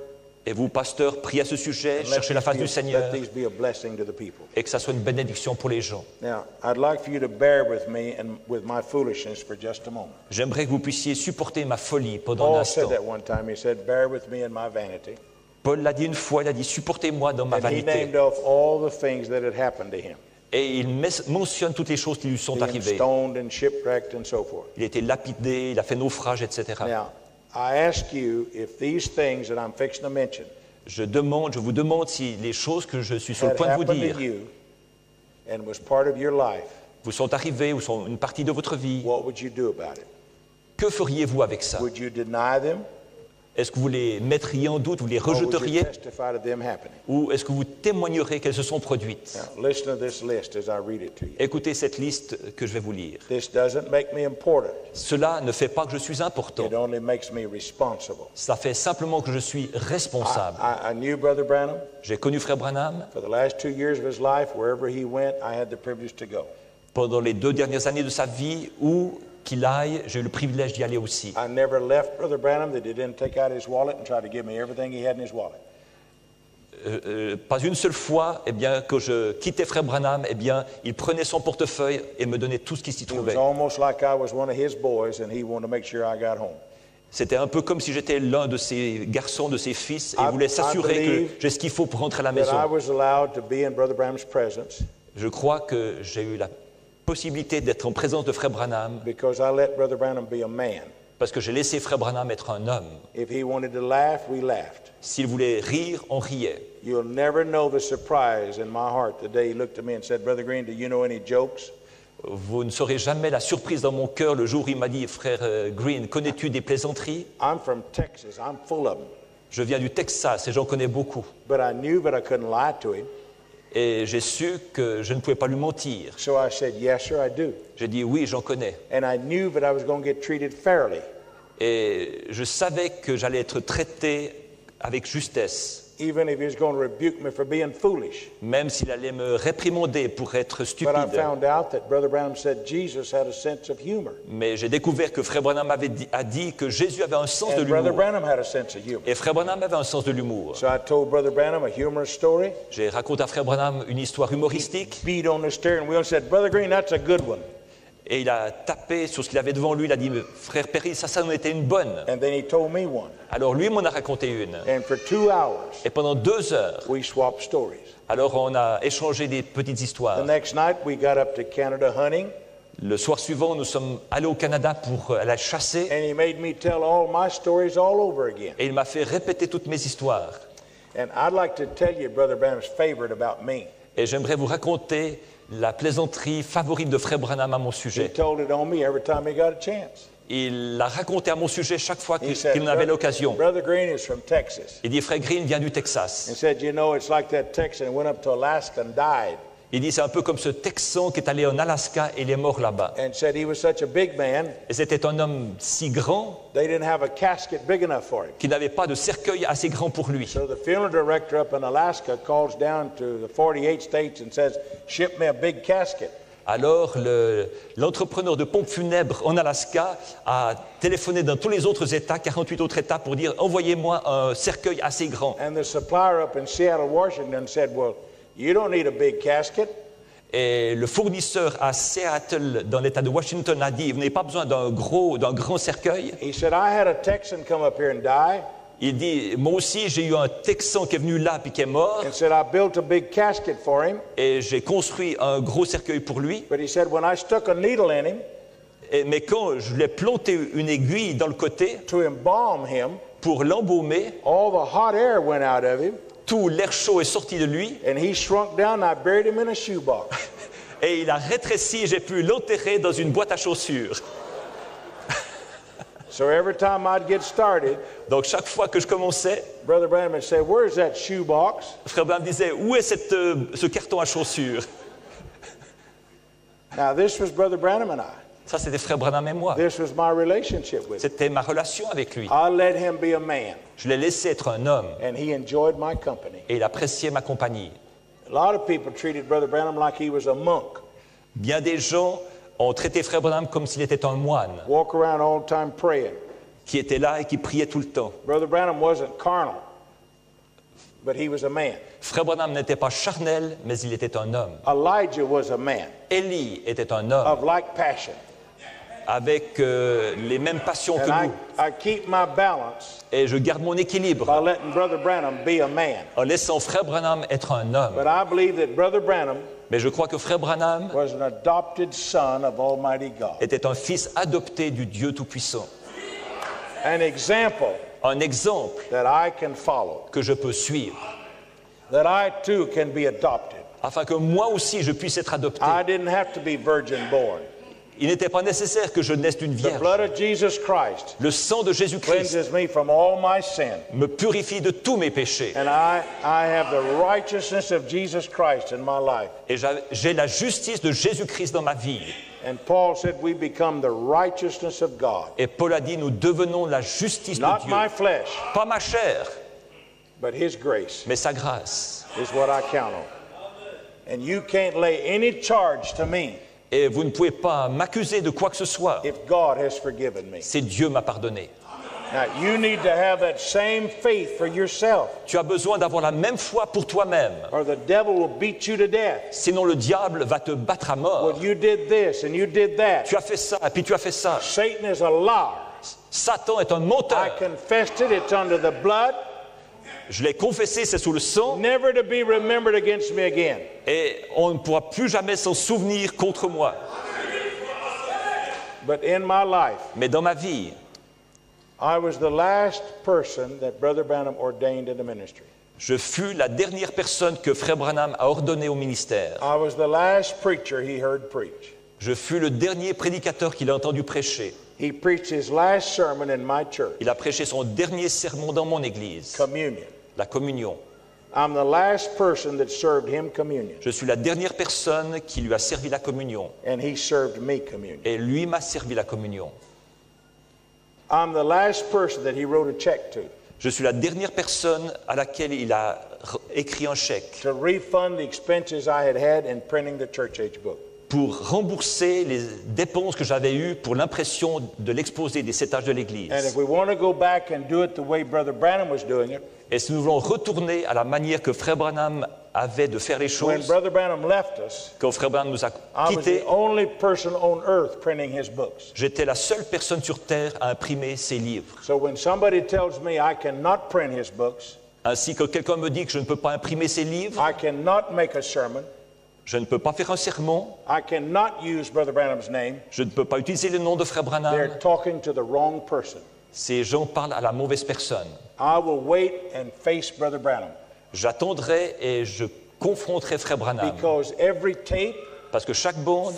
Et vous, pasteurs, priez à ce sujet, and cherchez la face du Seigneur, let these be a blessing to the people. et que ça soit une bénédiction pour les gens. Now, I'd like for you to bear with me and with my foolishness for just a moment. J'aimerais que vous puissiez supporter ma folie pendant un Paul said instant. that one time. He said, bear with me in my vanity. Paul l'a dit une fois, il a dit, supportez-moi dans ma And he vanité. named off all the things that had happened to him. Et il mentionne toutes les choses qui lui sont Being arrivées. stoned and shipwrecked and so forth. Il a été lapidé, il a fait naufrage, etc. Now, I ask you if these things that I'm fixing to mention Je vous demande si les choses que je suis sur le had point de vous happened dire to you and was part of your life, vous sont arrivées ou sont une partie de votre vie. what would you do about it? Que feriez-vous avec ça? Would you deny them, Est-ce que vous les mettriez en doute, vous les or would you rejeteriez, testify to them happening? ou est-ce que vous témoignerez qu'elles se sont produites? Now, listen to this list as I read it to you. Écoutez cette liste que je vais vous lire. This doesn't make me important. Cela ne fait pas que je suis important. It only makes me responsible. Ça fait simplement que je suis responsable. I knew Brother Branham. J'ai connu Frère Branham. For the last 2 years of his life, wherever he went, I had the privilege to go. Pendant les 2 dernières années de sa vie, où qu'il aille, j'ai eu le privilège d'y aller aussi. I never left Brother Branham that he didn't take out his wallet and try to give me everything he had in his wallet. Pas une seule fois, eh bien, que je quittais Frère Branham, eh bien, il prenait son portefeuille et me donnait tout ce qui s'y It was trouvait. almost like I was one of his boys and he wanted to make sure I got home. C'était un peu comme si j'étais l'un de ses garçons, de ses fils, et il I voulait s'assurer que believe j'ai ce qu'il faut pour rentrer à la That I maison. was allowed to be in Brother Branham's presence Je crois que j'ai eu la possibilité d'être en présence de Frère Branham because I let Brother Branham be a man. parce que j'ai laissé Frère Branham être un homme. If he wanted to laugh, we laughed. S'il voulait rire, on riait. You'll never know the surprise in my heart the day he looked at me and said, Brother Green, do you know any jokes? Vous ne saurez jamais la surprise dans mon cœur le jour où il m'a dit, Frère Green, connais-tu des plaisanteries? I'm from Texas. I'm full of them. Je viens du Texas et j'en connais beaucoup. But I knew that I couldn't lie to him. Et j'ai su que je ne pouvais pas lui mentir. So I said, yes, sir, I do. J'ai dit oui, j'en connais. And I knew that I was going to get treated fairly. Et je savais que j'allais être traité avec justesse, Even if he was going to rebuke me for being foolish. même s'il allait me réprimander pour être But I stupide. found out that Brother Branham said Jesus had a sense of humor. Mais j'ai découvert que Frère Branham a dit que Jésus avait un sens de And Brother l'humour. Branham had a sense of humor. Et Frère Branham avait un sens de l'humour. So I told Brother Branham a humorous story. J'ai raconté à Frère Branham une histoire humoristique. Beat on the steering wheel and said, Brother Green, that's a good one. Et il a tapé sur ce qu'il avait devant lui, il a dit « Frère Perry, ça en était une bonne. And then he told me one. » Alors lui m'en a raconté une. And for 2 hours, Et pendant 2 heures, we swapped stories. alors on a échangé des petites The histoires. next night, we got up to Canada hunting, Le soir suivant, nous sommes allés au Canada pour aller chasser. and he made me tell all my stories all over again. Et il m'a fait répéter toutes mes histoires. And I'd like to tell you Brother Branham's favorite about me. Et j'aimerais vous raconter la plaisanterie favorite de Frère Branham à mon He sujet. told it on me every time he got a chance. Il l'a raconté à mon sujet chaque fois He said, qu'il en avait l'occasion. Brother Green is from Texas. Il dit, Frère Green vient du Texas. And said, you know, it's like that Texan who went up to Alaska and died. Il dit, c'est un peu comme ce Texan qui est allé en Alaska et il est mort là-bas. And said he was such a big man, Et c'était un homme si grand they didn't have a casket big enough for him. qu'il n'avait pas de cercueil assez grand pour lui. So the funeral director up in Alaska calls down to the 48 states and says, ship me a big casket. Alors, l'entrepreneur de pompes funèbres en Alaska a téléphoné dans tous les autres États, 48 autres États, pour dire « Envoyez-moi un cercueil assez grand And the supplier up in Seattle, Washington said, well, you don't need a big casket. ». Et le fournisseur à Seattle, dans l'État de Washington, a dit « Vous n'avez pas besoin d'un grand cercueil ». He said, I had a Texan come up here and die, Il dit « Moi aussi, j'ai eu un Texan qui est venu là puis qui est mort, and said, I built a big casket for him. et j'ai construit un gros cercueil pour lui. But he said, when I stuck a needle in him Mais quand je lui ai planté une aiguille dans le côté to embalm him, pour l'embaumer, all the hot air went out of him, tout l'air chaud est sorti de lui, and he shrunk down, and I buried him in a shoebox. et il a rétréci, j'ai pu l'enterrer dans une boîte à chaussures. So every time I'd get started, Donc chaque fois que je commençais, Brother Branham would say, where's that shoebox? Frère Branham disait, où est ce carton à chaussures? Now, this was Brother Branham and I. Ça, c'était Frère Branham et moi. This was my relationship with him. C'était ma relation avec lui. I let him be a man, Je l'ai laissé être un homme, and he enjoyed my company. et il appréciait ma compagnie. A lot of people treated Brother Branham like he was a monk, Bien des gens ont traité Frère Branham comme s'il était un moine, walk around all the time praying. qui était là et qui priait tout le temps. Brother Branham wasn't carnal, but he was a man. Frère Branham n'était pas charnel, mais il était un homme. Elijah was a man Élie était un homme, of like passion. avec les mêmes passions que And nous. I keep my balance Et je garde mon équilibre by letting Brother Branham be a man. en laissant Frère Branham être un homme. But I believe that Brother Branham Mais je crois que Frère Branham was an adopted son of Almighty God. était un fils adopté du Dieu Tout-Puissant. An example Un exemple that I can follow, que je peux suivre, that I too can be adopted. afin que moi aussi je puisse être adopté. I didn't have to be virgin born. Il n'était pas nécessaire que je naisse d'une The vierge. blood of Jesus Christ Le sang de Jésus-Christ cleanses me from all my sin. me purifie de tous mes péchés. And I have the righteousness of Jesus Christ in my life. Et j'ai la justice de Jésus-Christ dans ma vie. And Paul said we become the righteousness of God. Et Paul a dit, nous devenons la justice de Not Dieu. my flesh, Pas ma chair, but His grace mais sa grâce. is what I count on. And you can't lay any charge to me Et vous ne pouvez pas m'accuser de quoi que ce soit. if God has forgiven me. C'est Dieu m'a pardonné. Now, you need to have that same faith for yourself, Tu as besoin d'avoir la même foi pour toi-même. or the devil will beat you to death. Sinon le diable va te battre à mort. Well, you did this and you did that. Tu as fait ça, et puis tu as fait ça. Satan is a liar. Satan est un I menteur. confessed it. It's under the blood, Je l'ai confessé, c'est sous le sang. never to be remembered against me again. Et on ne pourra plus jamais s'en souvenir contre moi. But in my life, Mais dans ma vie, I was the last person that Brother Branham ordained in the ministry. je fus la dernière personne que Frère Branham a ordonnée au ministère. I was the last preacher he heard preach. Je fus le dernier prédicateur qu'il a entendu prêcher. He preached his last sermon in my church, Il a prêché son dernier sermon dans mon église, communion. la communion. I'm the last person that served him communion, Je suis la dernière personne qui lui a servi la communion. and he served me communion. Et lui m'a servi la communion. I'm the last person that he wrote a check to Je suis la dernière personne à laquelle il a écrit un chèque to refund the expenses I had in printing the church age book. pour rembourser les dépenses que j'avais eues pour l'impression de l'exposé des 7 âges de And l'Église. if we want to go back and do it the way Brother Branham was doing it, Et si nous voulons retourner à la manière que Frère Branham avait de faire les when choses, Brother Branham left us, quand Frère Branham nous a I was quittés, the only person on earth printing his books. j'étais la seule personne sur Terre à imprimer ses livres. So when somebody tells me I cannot print his books, Ainsi que quelqu'un me dit que je ne peux pas imprimer ses livres, I cannot make a sermon, je ne peux pas faire un sermon, I cannot use Brother Branham's name, je ne peux pas utiliser le nom de Frère Branham, they're talking to the wrong person. ces gens parlent à la mauvaise personne. I will wait and face Brother Branham J'attendrai et je confronterai Frère Branham. because every tape, Parce que chaque bande,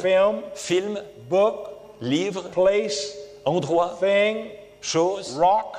film, book, livre, place, endroit, thing, chose, rock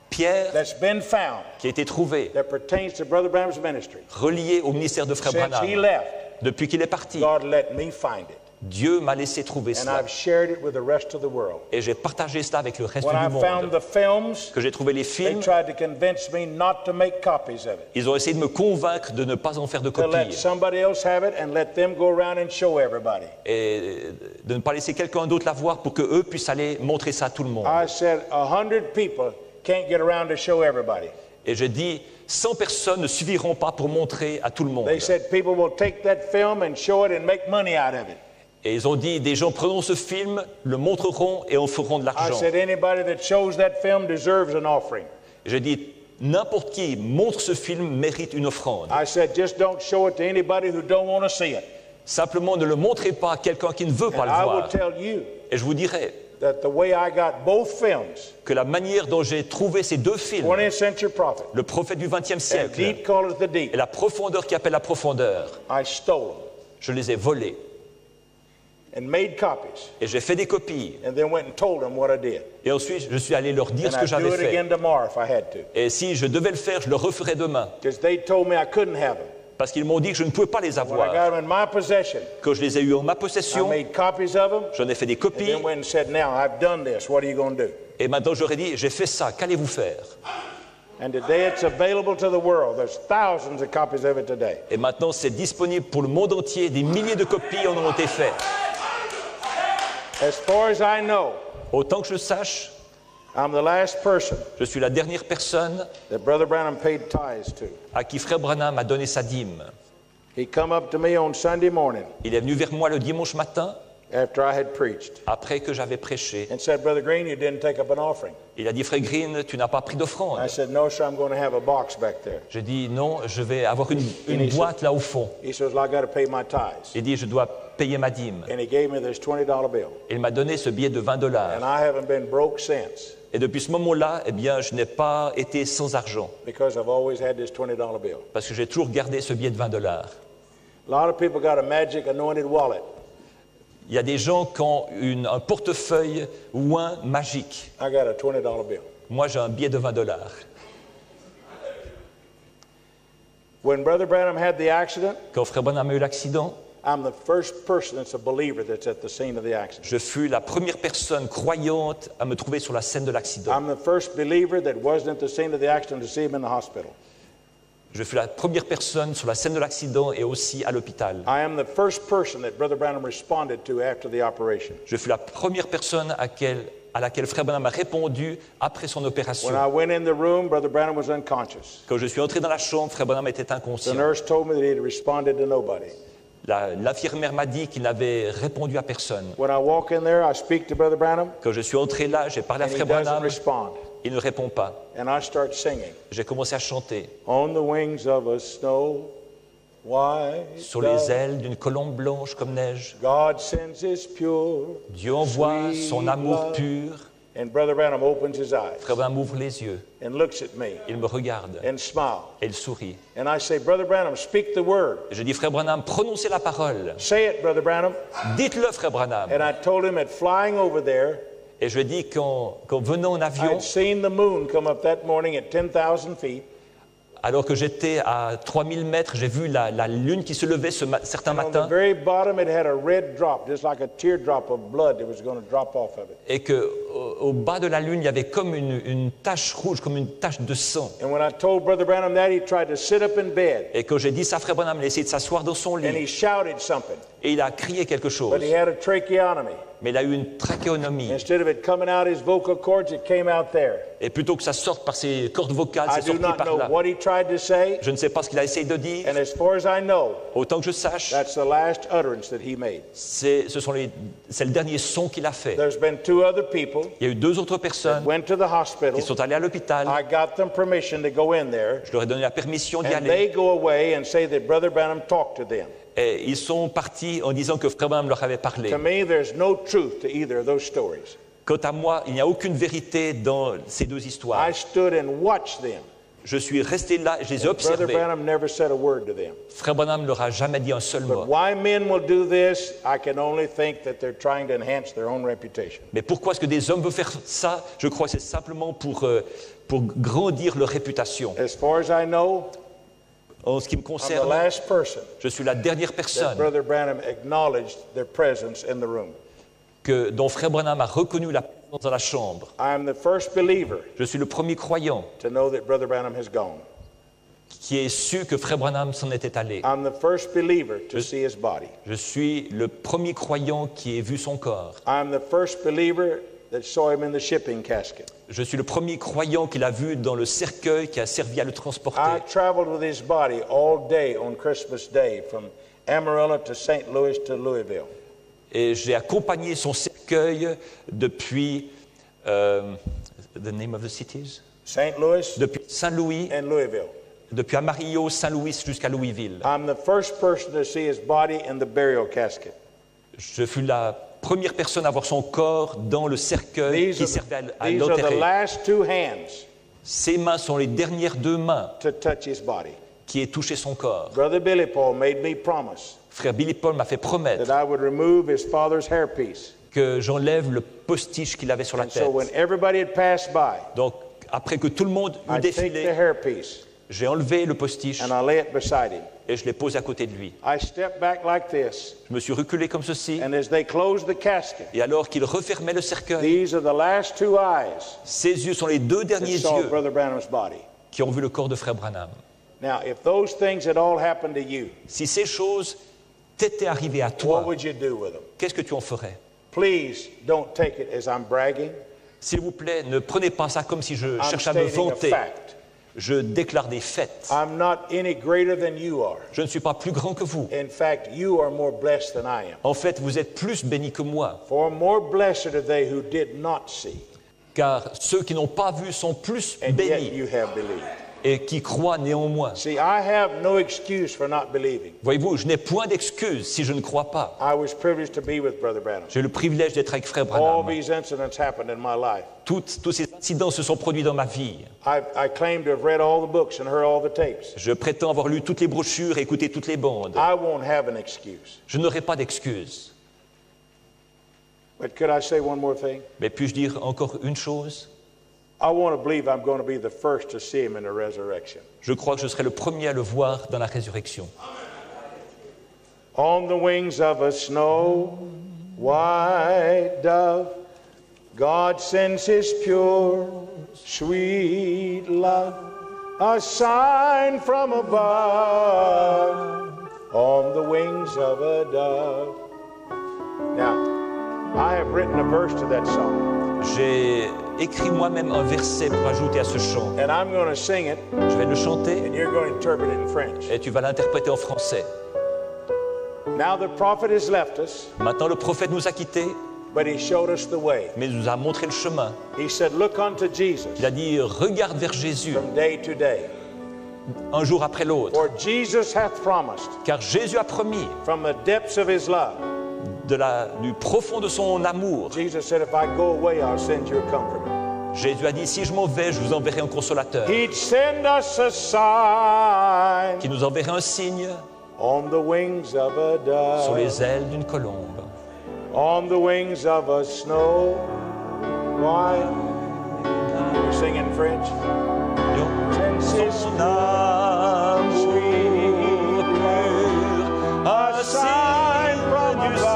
pierre that's been found qui a été trouvé, that pertains to Brother Branham's ministry, relié au ministère de Frère since he Branham, left, depuis qu'il est parti, God let me find it. Dieu m'a laissé trouver And cela. I've shared it with the rest of the world. Et j'ai partagé cela avec le reste When I du found monde. the films, Que j'ai trouvé les they films, tried to convince me not to make copies of it, ils ont essayé de me convaincre de ne pas en faire de to let copies somebody else have it and let them go around and show everybody. et de ne pas laisser quelqu'un d'autre la voir pour qu'eux puissent aller montrer ça à tout le monde. I said 100 people can't get around to show everybody. Et je dis, 100 personnes ne suffiront pas pour montrer à tout le monde. They said people will take that film and show it and make money out of it. Et ils ont dit, des gens prenons ce film, le montreront et en feront de I l'argent. said anybody that shows that film deserves an offering. Et je dis, n'importe qui montre ce film mérite une offrande. I said just don't show it to anybody who don't want to see it. Simplement, ne le montrez pas à quelqu'un qui ne veut pas And le I will voir. tell you Et je vous dirai that the way I got both films, que la manière dont j'ai trouvé ces deux films, 20th Century Prophet le prophète du XXe and siècle Deep Calleth the Deep, et la profondeur qui appelle la profondeur, I stole them je les ai volés. and made copies Et j'ai fait des copies. and then went and told them what I did. Et ensuite, je suis allé leur dire And ce que I'd do j'avais it fait. again tomorrow if I had to. Et si je devais le faire, je le referais demain. Because they told me I couldn't have them. Parce qu'ils m'ont dit que je ne pouvais pas les When I avoir. got them in my possession, Quand je les ai eus en ma I possession, made copies of them j'en ai fait des and copies. then went and said, now I've done this, what are you going to do? Et maintenant, j'aurais dit, j'ai fait ça, qu'allez-vous faire? And today it's available to the world. There's thousands of copies of it today. Et maintenant, c'est disponible pour le monde entier. Des milliers de copies en ont été faites. As far as I know, Autant que je sache, I'm the last person je suis la dernière personne that Brother Branham paid tithes to. à qui Frère Branham a donné sa dîme. He come up to me on Sunday morning Il est venu vers moi le dimanche matin, after I had preached après que j'avais prêché. and said, Brother Green, you didn't take up an offering. Il a dit, Frère Green, tu n'as pas pris d'offrande. I said, no, sir, I'm going to have a box back there. J'ai dit, non, je vais avoir une boîte là au fond. He says, well, I got to pay my tithes. Il dit, je dois payer ma dîme. And he gave me this $20 bill. Il m'a donné ce billet de 20 $. And I haven't been broke since Et depuis ce moment-là, eh bien, je n'ai pas été sans argent, because I've always had this $20 bill. parce que j'ai toujours gardé ce billet de 20 $. A lot of people got a magic anointed wallet. Il y a des gens qui ont un portefeuille ouin magique. I got a $20 bill. Moi, j'ai un billet de 20 $. When Brother Branham had the accident, Quand Frère Branham a eu l'accident, I'm the first person that's a believer that's at the scene of the accident. je fus la première personne croyante à me trouver sur la scène de l'accident. I'm the first believer that wasn't at the scene of the accident to see him in the hospital. Je fus la première personne sur la scène de l'accident et aussi à l'hôpital. I am the first person that Brother Branham responded to after the operation. Je fus la première personne à laquelle Frère Branham a répondu après son opération. When I went in the room, Brother Branham was unconscious. Quand je suis entré dans la chambre, Frère Branham était The inconscient. nurse told me that he had responded to nobody. L'infirmière m'a dit qu'il n'avait répondu à personne. When I walk in there, I speak to Brother Branham, Quand je suis entré là, j'ai parlé à and he Frère doesn't Branham, respond. il ne répond pas. And I start singing. J'ai commencé à chanter. On the wings of a snow white Sur les dove, ailes d'une colombe blanche comme neige, God sends his pure. Dieu envoie sweet son amour love. pur. And Brother Branham opens his eyes Frère Branham ouvre les yeux, and looks at me il me regarde and smiles. et il sourit. And I say, Brother Branham, speak the word. Et je dis, Frère Branham, prononcez la parole. Say it, Brother Branham. Dites-le, Frère Branham. And I told him that flying over there, Et je lui dis qu'en venant en avion, I'd seen the moon come up that morning at 10,000 feet. alors que j'étais à 3000 mètres, j'ai vu la lune qui se levait certains And on the matins very bottom, it had a red drop, just like a teardrop of blood that was going to drop off of it. et qu'au bas de la lune, il y avait comme une tache rouge, comme une tache de sang. And when I told Brother Branham that, he tried to sit up in bed Et quand j'ai dit ça à Frère Branham, il a essayé de s'asseoir dans son and he lit shouted something, et il a crié quelque chose. but he had a tracheotomy. mais il a eu une trachéonomie. Instead of it coming out his vocal cords, it came out there. Et plutôt que ça sorte par ses cordes vocales, I c'est do sorti not par know là. what he tried to say, Je ne sais pas ce qu'il a essayé de dire. and as far as I know, Autant que je sache, that's the last utterance that he made. c'est le dernier son qu'il a fait. There's been 2 other people Il y a eu 2 autres personnes went to the hospital. qui sont allées à l'hôpital. I got them permission to go in there, Je leur ai donné la permission d'y and aller. they go away and say that Brother Branham talked to them. Et ils sont partis en disant que Frère Branham leur avait parlé. To me, there's no truth to either of those stories. Quant à moi, il n'y a aucune vérité dans ces 2 histoires. I stood and watched them. Je suis resté là, je les ai Brother observés. Branham never said a word to them. Frère Branham ne leur a jamais dit un seul But mot. why men will do this, I can only think that they're trying to enhance their own reputation. Mais pourquoi est-ce que des hommes veulent faire ça? Je crois que c'est simplement pour grandir leur réputation. As far as I know, En ce qui me I'm the concerne, last person je suis la dernière that personne Brother Branham acknowledged their presence in the room. dont Frère Branham a reconnu la présence dans la chambre. I'm the first believer Je suis le premier croyant to know that Brother Branham has gone. qui ait su que Frère Branham s'en était allé. I'm the first believer to see his body. Je suis le premier croyant qui ait vu son corps. I'm the first believer that saw him in the shipping casket. Je suis le premier croyant qu'il a vu dans le cercueil qui a servi à le transporter. I traveled with his body all day on Christmas Day from Amarillo to St. Louis to Louisville. Et j'ai accompagné son cercueil depuis the name of the cities, St. Louis depuis Saint-Louis, and Louisville. depuis Amarillo, Saint-Louis jusqu'à Louisville. I'm the first person to see his body in the burial casket. Je fus la première personne à voir son corps dans le cercueil qui servait à These are the l'enterrer. last 2 hands Ses mains sont les dernières 2 mains to touch his body. qui aient touché son corps. Brother Billy Paul made me promise Frère Billy Paul m'a fait promettre that I would remove his father's hairpiece. que j'enlève le postiche qu'il avait sur la And so tête. when everybody had passed by, Donc, après que tout le monde eut I take the défilé, hairpiece j'ai enlevé le postiche and I lay it beside him. et je l'ai posé à côté de lui. I stepped back like this, Je me suis reculé comme ceci, and as they closed the casket, et alors qu'il refermait le cercueil, these are the last 2 eyes ses yeux sont les 2 that derniers saw yeux Brother Branham's body. qui ont vu le corps de Frère Branham. Now, if those things had all happened to you, Si ces choses t'étaient arrivées à what toi, would you do with them? qu'est-ce que tu en ferais? Please don't take it as I'm bragging. S'il vous plaît, ne prenez pas ça comme si je I'm cherchais à me stating a vanter. fact. Je déclare des faits. I'm not any greater than you are. Je ne suis pas plus grand que vous. In fact, you are more blessed than I am. En fait, vous êtes plus bénis que moi, For more blessed are they who did not see, car ceux qui n'ont pas vu sont plus and yet bénis you have believed. et qui croient néanmoins. See, I have no excuse for not believing. Voyez-vous, je n'ai point d'excuse si je ne crois pas. I was privileged to be with Brother Branham. J'ai le privilège d'être avec Frère All Branham. these incidents happened in my life. Tous ces incidents se sont produits dans ma vie. I claim to have read all the books and heard all the tapes. Je prétends avoir lu toutes les brochures et écouté toutes les bandes. I won't have an excuse. Je n'aurai pas d'excuse. But could I say one more thing? Mais puis-je dire encore une chose? I want to believe I'm going to be the first to see him in the resurrection. Je crois que je serai le premier à le voir dans la résurrection. On the wings of a snow white dove, God sends his pure, sweet love, a sign from above, on the wings of a dove. Now, I have written a verse to that song, J'ai écrit moi-même un verset pour ajouter à ce chant. and I'm going to sing it, Je vais le chanter and you're going to interpret it in French. et tu vas l'interpréter en français. Now the prophet has left us, Maintenant, le prophète nous a quittés, but he showed us the way. mais il nous a montré le chemin. He said, look unto Jesus Il a dit, regarde vers Jésus, from day to day. un jour après l'autre. For Jesus hath promised Car Jésus a promis, from the depths of his love. du profond de son amour, Jesus said, if I go away, I'll send you a comforter. Jésus a dit, si je m'en vais, je vous enverrai un consolateur, He'd send us a sign qui nous enverrait un signe on the wings of a sur dove, les ailes d'une colombe, on the wings of a snow white. You sing in French? son amour pur, un signe du ciel,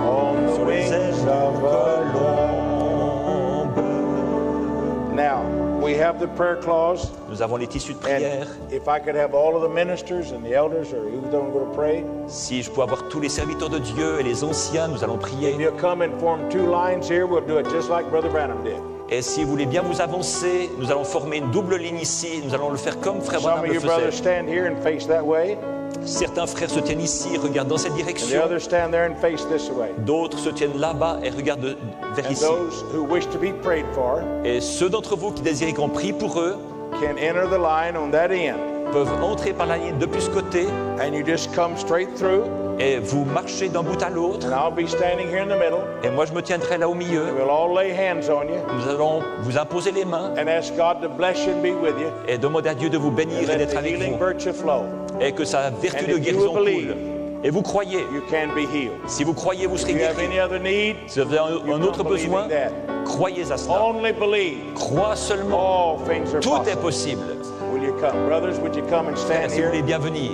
On the sur les wings ailes of d'une a dove. colombe. Now, we have the prayer cloths. Nous avons les tissus de And prière. if I could have all of the ministers and the elders or who's going to pray, Si je peux avoir tous les serviteurs de Dieu et les anciens, nous allons if prier. you'll come and form 2 lines here, we'll do it just like Brother Branham did. Et si vous voulez bien vous avancer, nous allons former une double ligne ici. Nous allons le faire comme Frère Some Branham of le you brothers faisait. stand here and face that way, Certains frères se tiennent ici, regardent dans cette and the direction. others stand there and face this way. D'autres se tiennent là-bas et regardent vers And ici. those who wish to be prayed for Et ceux d'entre vous qui désirent qu'on prie pour eux can enter the line on that end. peuvent entrer par la ligne depuis ce côté And you just come straight through, et vous marchez d'un bout à l'autre. and I'll be standing here in the middle. Et moi, je me tiendrai là au milieu. We'll all lay hands on you Nous allons vous imposer les mains and ask God to bless you and be with you. et demander à Dieu de vous bénir And et let d'être the avec healing vous. virtue flow. Et que sa vertu And de if you guérison will believe, coule. Et vous croyez. You can be healed. Si vous croyez, vous serez If you have guéri. any other need, Si vous avez un autre come believing besoin, that. croyez à cela. Only believe. Crois seulement. All things are Tout est possible. possible. Will you come? Brothers, would you come and Frères, stand si vous voulez here? bien venir.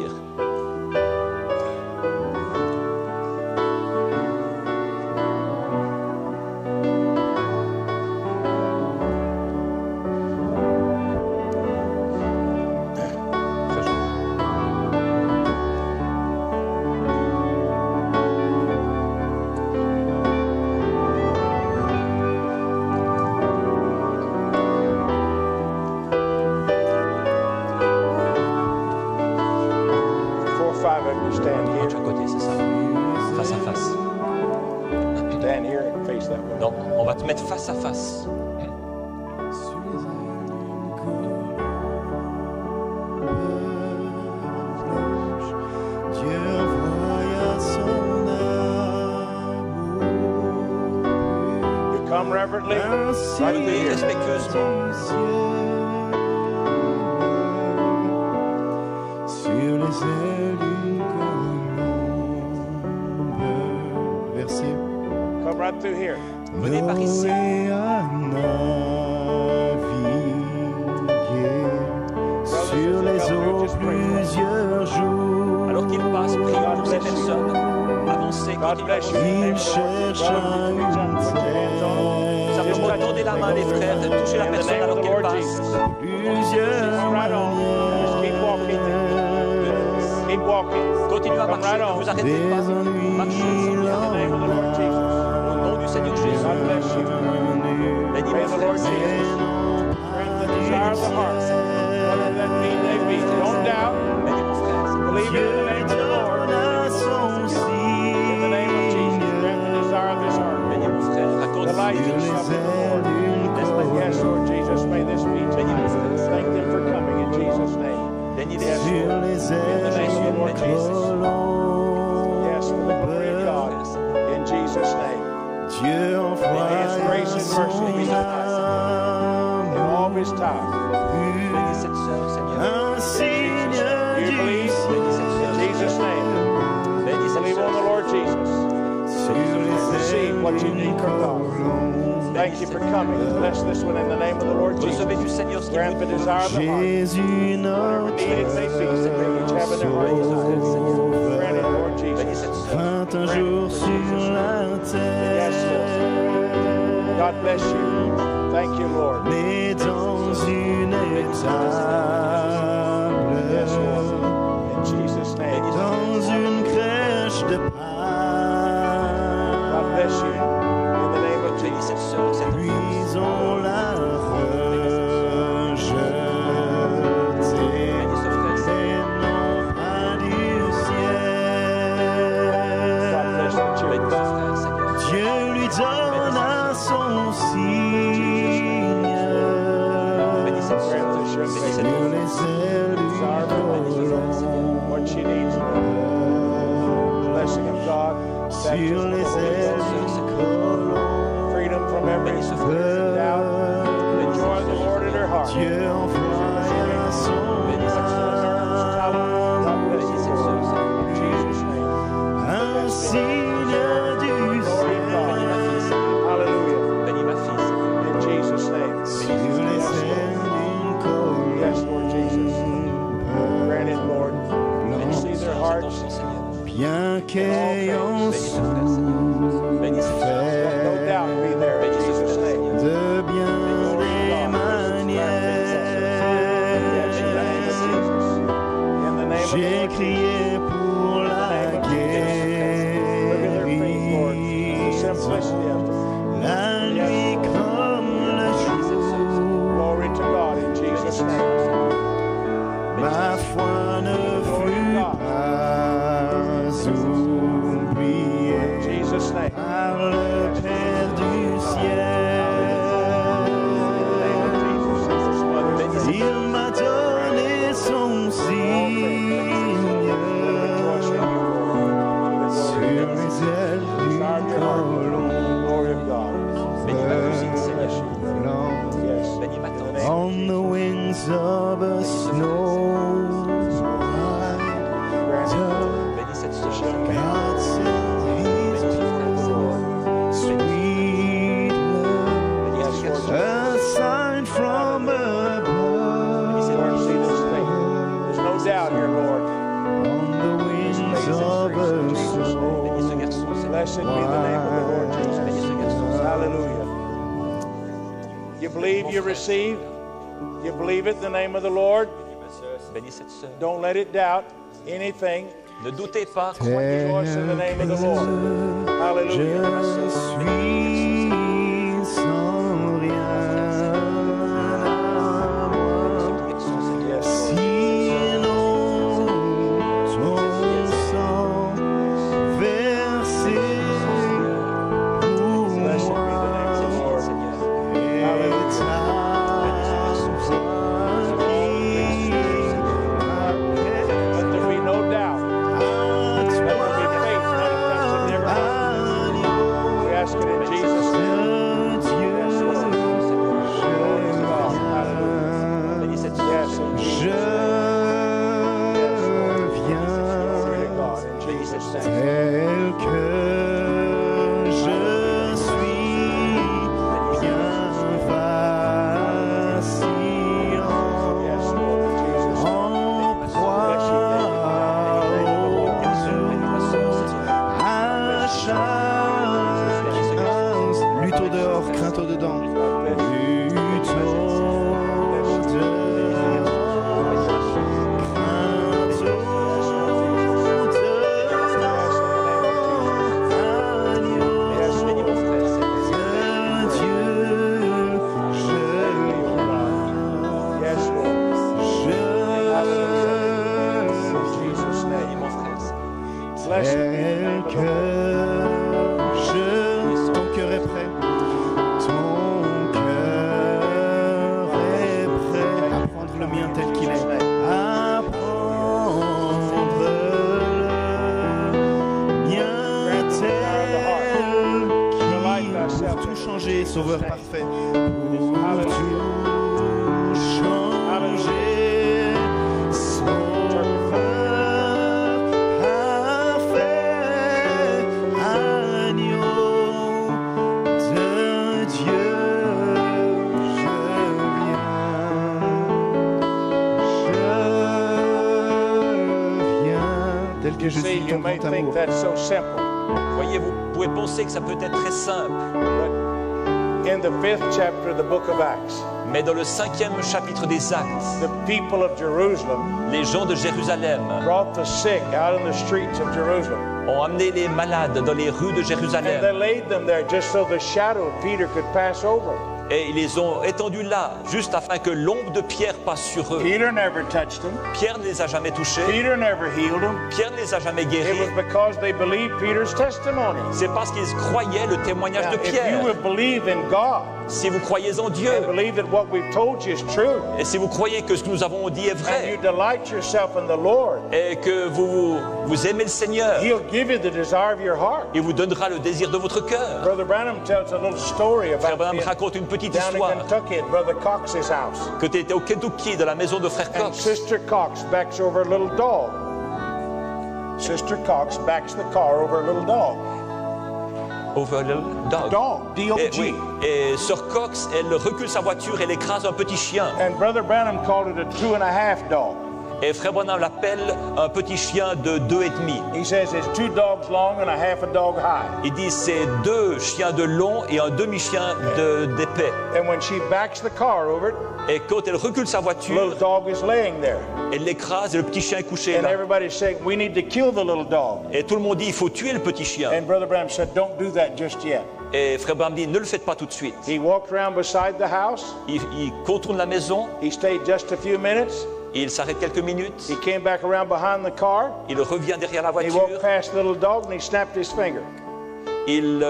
À côté, c'est ça. Face à face. Stand here and face that way. Non, on va te mettre face à face. You come reverently, right through Venez here. respectueusement. Sur les ailes d'une colombe. Verset. Come right through here. Venez par ici. Noé a navigué sur les eaux plusieurs jours. Alors qu'il passe, prions pour ces personnes. Avancez, God continuez. bless you. Il chercha une Simplement tendez la main des frères, touchez la In the personne name of alors the qu'elle Lord passe. Jesus. plusieurs Come right on. Just keep walking. Keep walking. Continuez à Come marcher, right ne on. vous arrêtez des pas. ennuis Marchez, In the name of the Lord Jesus. au nom du Seigneur Jésus. God bless you. Bénis Pray mon the frère, Lord Jesus. Grant the desire of the heart. Whatever that need may be. Don't doubt. bénis mon frère. Believe in the name of the Lord. In the name of Jesus. Grant the desire of this heart. Bénis mon frère, raconte Delight yourself in the Lord. Yes, Lord Jesus. May this be to you. Thank them for coming in Jesus' name. bénis Yes, les Lord. les In the name of the Lord Jesus. colombe. Yes, for the glory of God. In Jesus' name. Dieu envoya grace and son mercy be tonight. In all of His time. bénis cette sœur, Seigneur. un signe Do you du believe? In Jesus' name. Bénis cette Believe on the sœur. Lord Jesus. Receive what you need from God. Thank you for coming. Bless this one in the name of the Lord Recevez Jesus. du Seigneur ce qu'il Grant vous the demande. desire of the heart. Jésus Whatever notre need it may be, that they each have in their heart desire. Grant it, Lord Bénis Jesus. cette sœur. vint un jour sur la Yes, terre, God bless you. Thank you, Lord. mais dans une Yes, Lord. étable, In Jesus' name. dans une crèche de God pain, bless you. In the name of Bénis Jesus. cette sœur, cette puis on l'a rejeté, bénis ce frère, Seigneur. et non pas du God bless ciel. the children. Bénis ce frère, Seigneur. Dieu lui donna son signe Bénis cette sœur. Grant this young Bénis lady cette sur les ailes du what she needs. Blessing of God. sur Baptism of les the Holy ailes Ghost. du colombe. Freedom from every Bénis ce frère. doubt. The joy of the Lord in her heart. Dieu envoya son Bénis cette sœur. God bless Bénis you, cette sœur, Lord. Seigneur. In Jesus' name. un signe du Glory to ciel God. Hallelujah. Bénis ma fille, Seigneur. In Jesus' name. sur les ailes d'une colombe. Yes, Lord Jesus. Grant it, Lord. Bénis See cette their sœur, cet hearts. enfant, Seigneur. Bien qu'ayant Bénis ce frère, Seigneur. Bénis cette sœur. Let no doubt be there in Bénis ce Jesus' frère, name. Seigneur. de bien des manières, J'ai crié pour la guérison. La nuit comme le jour, Glory to God in Jesus' name. ma foi ne fut pas oubliée In Jesus' name. par le Père du ciel. Il m'a donné son signe sur les ailes du colon Glory of God. Bénis ma cousine, Seigneur. blanc. Yes. Bénis ma tante. On the wings of a snow white dove, Bénis cette sœur. God sent His pure, sweet love, Bénis ce garçon. a sign from Lord, above. see this thing. There's no doubt here, Lord. On the wings of a snow Bénis ce garçon, Seigneur. Blessed be the name of the Lord Bénis Jesus. ce garçon. Hallelujah. You believe, you receive. You believe it in the name of the Lord. Bénis cette sœur. Don't let it doubt anything. Ne doutez pas, croyez. Rejoice in the name of the Lord. Je Hallelujah. suis sans rien à moi. Yes. Sinon, ton sang versé pour Blessed be the name of the moi Lord. est à Let there be no doubt. Let there be faith manifested in every heart. We ask it in Jesus' name. Yes, Lord. Glory to God. Hallelujah. Bénis cette sœur. Yes, in Jesus' Je Glory to viens God. In Jesus' name. tel que je suis, bien vacillant, Yes, Lord. In Jesus' name. en proie à chaque instant. Lutte au dehors, crainte au dedans. Lutte au dehors, crainte au dedans. Agneau Yes, Bénis mon frère, Seigneur. de Dieu, je Yes, Lord. In je Jesus' Bénis name. mon frère, Seigneur. Blessed be the name tel of the que Lord. ton cœur est prêt, ton cœur est prêt à prendre le mien tel qu'il est, à prendre le mien tel qu'il est, pour tout changer, Sauveur parfait, pour tout changer, Sauveur parfait, agneau de Dieu, je viens, tel que je See, suis you ton may grand think amour. that's so simple, Voyez, vous pouvez penser que ça peut être très simple, but in the 5th chapter of the book of Acts, mais dans le 5e chapitre des Actes, the people of Jerusalem les gens de Jérusalem brought the sick out in the streets of Jerusalem. ont amené les malades dans les rues de And they Jérusalem laid them there just so the shadow of Peter could pass over. et ils les ont étendus là, juste afin que l'ombre de Pierre passe sur eux. Peter never touched them. Pierre ne les a jamais touchés, Peter never healed them. Pierre ne les a jamais It guéris. was because they believed Peter's testimony. C'est parce qu'ils croyaient le témoignage Now, de if you Pierre. would believe in God Si vous croyez en Dieu and believe that what we've told you is true, et si vous croyez que ce que nous avons dit est and you vrai delight yourself in the Lord, et que vous aimez le Seigneur, He'll give you the desire of your heart. il vous donnera le désir de votre cœur. Brother Branham tells a little story Frère about Branham being raconte une petite down in histoire Kentucky at Brother Cox's house. que tu étais au Kentucky, dans la maison de frère And Cox. Sister Cox backs over a little dog. Sister Cox backs the car over a little dog. Over the dog. Dog, Et, D-O-G. oui, et Sœur Cox, elle recule sa voiture, elle écrase un petit chien. And Brother Branham called it a 2.5 dog. Et Frère Branham l'appelle un petit chien de 2,5. He says it's 2 dogs long and a half a dog high. Il dit c'est 2 chiens de long et un demi-chien d'épais. And when she backs the car over it, Et quand elle recule sa the voiture, little dog is laying there. elle l'écrase et le petit chien est couché And là. everybody's saying, we need to kill the little dog. Et tout le monde dit il faut tuer le petit chien. And Brother Branham said, don't do that just yet. Et Frère Branham dit ne le faites pas tout de suite. He walked around beside the house. Il contourne la maison, He stayed just a few minutes. il s'arrête quelques minutes, He came back around behind the car. il revient derrière la He voiture, walked past the little dog and he snapped his finger. il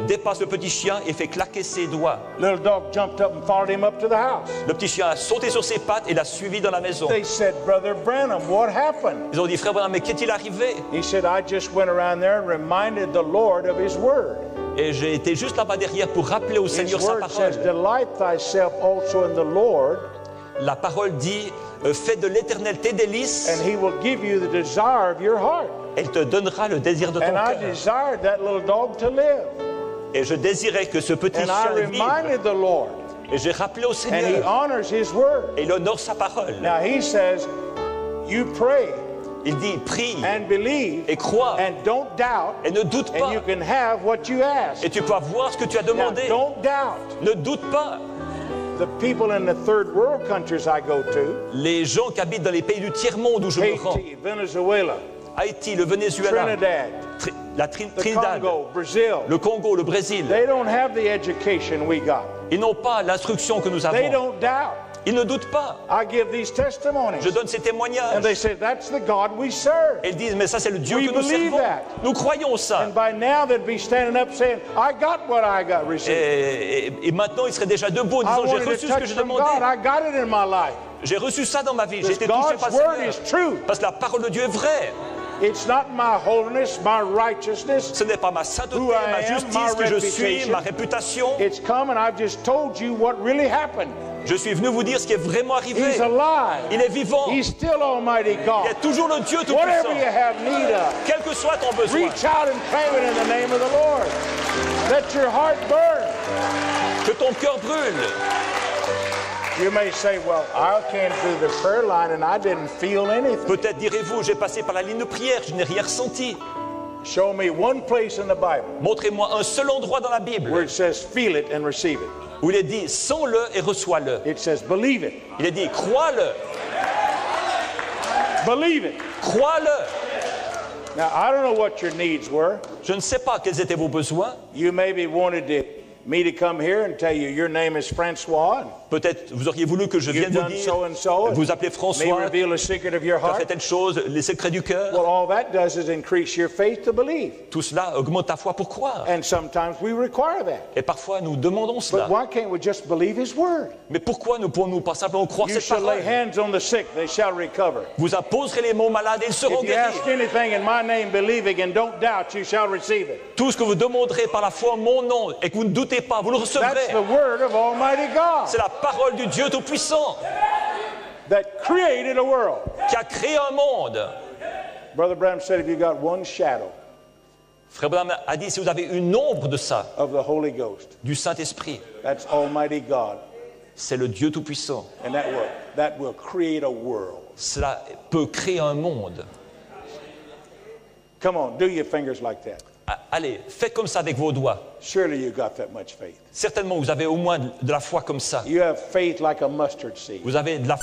dépasse le petit chien et fait claquer ses doigts. Little dog jumped up and followed him up to the house. Le petit chien a sauté sur ses pattes et l'a suivi dans la maison. They said, Brother Branham, what happened? Ils ont dit Frère Branham, mais qu'est-il arrivé? He said, I just went around there and reminded the Lord of His word. Et j'ai été juste là-bas derrière pour rappeler au His Seigneur sa word says, parole. delight thyself also in the Lord, La parole dit fais de l'Éternel tes délices, and He will give you the desire of your heart. elle te donnera le désir de ton And I cœur. desired that little dog to live. Et je désirais que ce petit And I chien vive. reminded the Lord, Et j'ai rappelé au and He Seigneur. honors His word. Et il honore sa parole. Now He says, you pray Il dit prie and believe et crois and don't doubt, et ne doute and pas. you can have what you ask. Et tu peux avoir ce que tu as Now, demandé. don't doubt. Ne doute pas. The people in the third world countries I go to, Les gens qui habitent dans les pays du tiers-monde où je me rends, Haiti, Venezuela, Haïti, le Venezuela, Trinidad, la the Trinidad, Congo, Brazil, le Congo, le Brésil, they don't have the education we got. ils n'ont pas l'instruction que nous They avons. don't doubt. Ils ne doutent pas. I give these testimonies. Je donne ces And témoignages. they say, that's the God we serve. Et ils disent, mais ça c'est le Dieu We que nous believe servons. that. Nous croyons ça. And by now they'd be standing up saying, I got what I got received. Et maintenant, ils seraient déjà debout en I disant, j'ai wanted reçu to ce que touch j'ai from demandé. God. I got it in my life. J'ai reçu ça dans ma vie. J'ai Because été touché God's par le word Seigneur. is true. Parce que la parole de Dieu est vraie. It's not my holiness, my righteousness. Ce n'est pas ma sainteté, Who I ma am, justice my que je suis, reputation. ma réputation. It's come and I've just told you what really happened. Je suis venu vous dire ce qui est vraiment arrivé. He's alive. Il est vivant. He's still Almighty Il God. est toujours le Dieu Whatever Tout-Puissant. you have need of, Quel que soit ton besoin, reach out and claim it in the name of the Lord. Let your heart burn. que ton cœur brûle. You may say, well, I came through the prayer line and I didn't feel anything. Peut-être direz-vous, j'ai passé par la ligne de prière, je n'ai rien ressenti. Show me one place in the Bible Montrez-moi un seul endroit dans la where Bible it says, feel it and receive it. où il est dit, sens-le et reçois-le. It says, believe it. Il est dit, crois-le, Believe it. crois-le. Now, I don't know what your needs were. Je ne sais pas quels étaient vos besoins. You maybe wanted me to come here and tell you your name is Francois. And Peut-être vous auriez voulu que je you've vienne vous done dire, so and so. vous appelez May François, reveal a secret of your tu as fait heart. telle chose, les secrets du cœur. Well, all that does is increase your faith to believe. Tout cela augmente ta foi pour croire. And sometimes we require that. Et parfois nous demandons But cela. why can't we just believe His word? Mais pourquoi ne pourrions-nous pas simplement croire You cette shall lay parole? hands on the sick, they shall recover. Vous imposerez les mots malades et ils seront If you ask guéris. anything in my name, believing and don't doubt, you shall receive it. Tout ce que vous demanderez par la foi en mon nom et que vous ne doutez pas, vous le That's recevrez. the word of Almighty God C'est la parole du Dieu Tout-Puissant that created a world. qui a créé un monde. Brother Branham said, if you got one shadow Frère Branham a dit, si vous avez une ombre de ça, of the Holy Ghost, du Saint-Esprit, that's Almighty God. c'est le Dieu Tout-Puissant. And that will create a world. Cela peut créer un monde. Come on, do your fingers like that. Allez, faites comme ça avec vos doigts. Surely you got that much faith. Certainement, vous avez au moins de la foi comme ça. You have faith like a mustard seed. Vous avez de la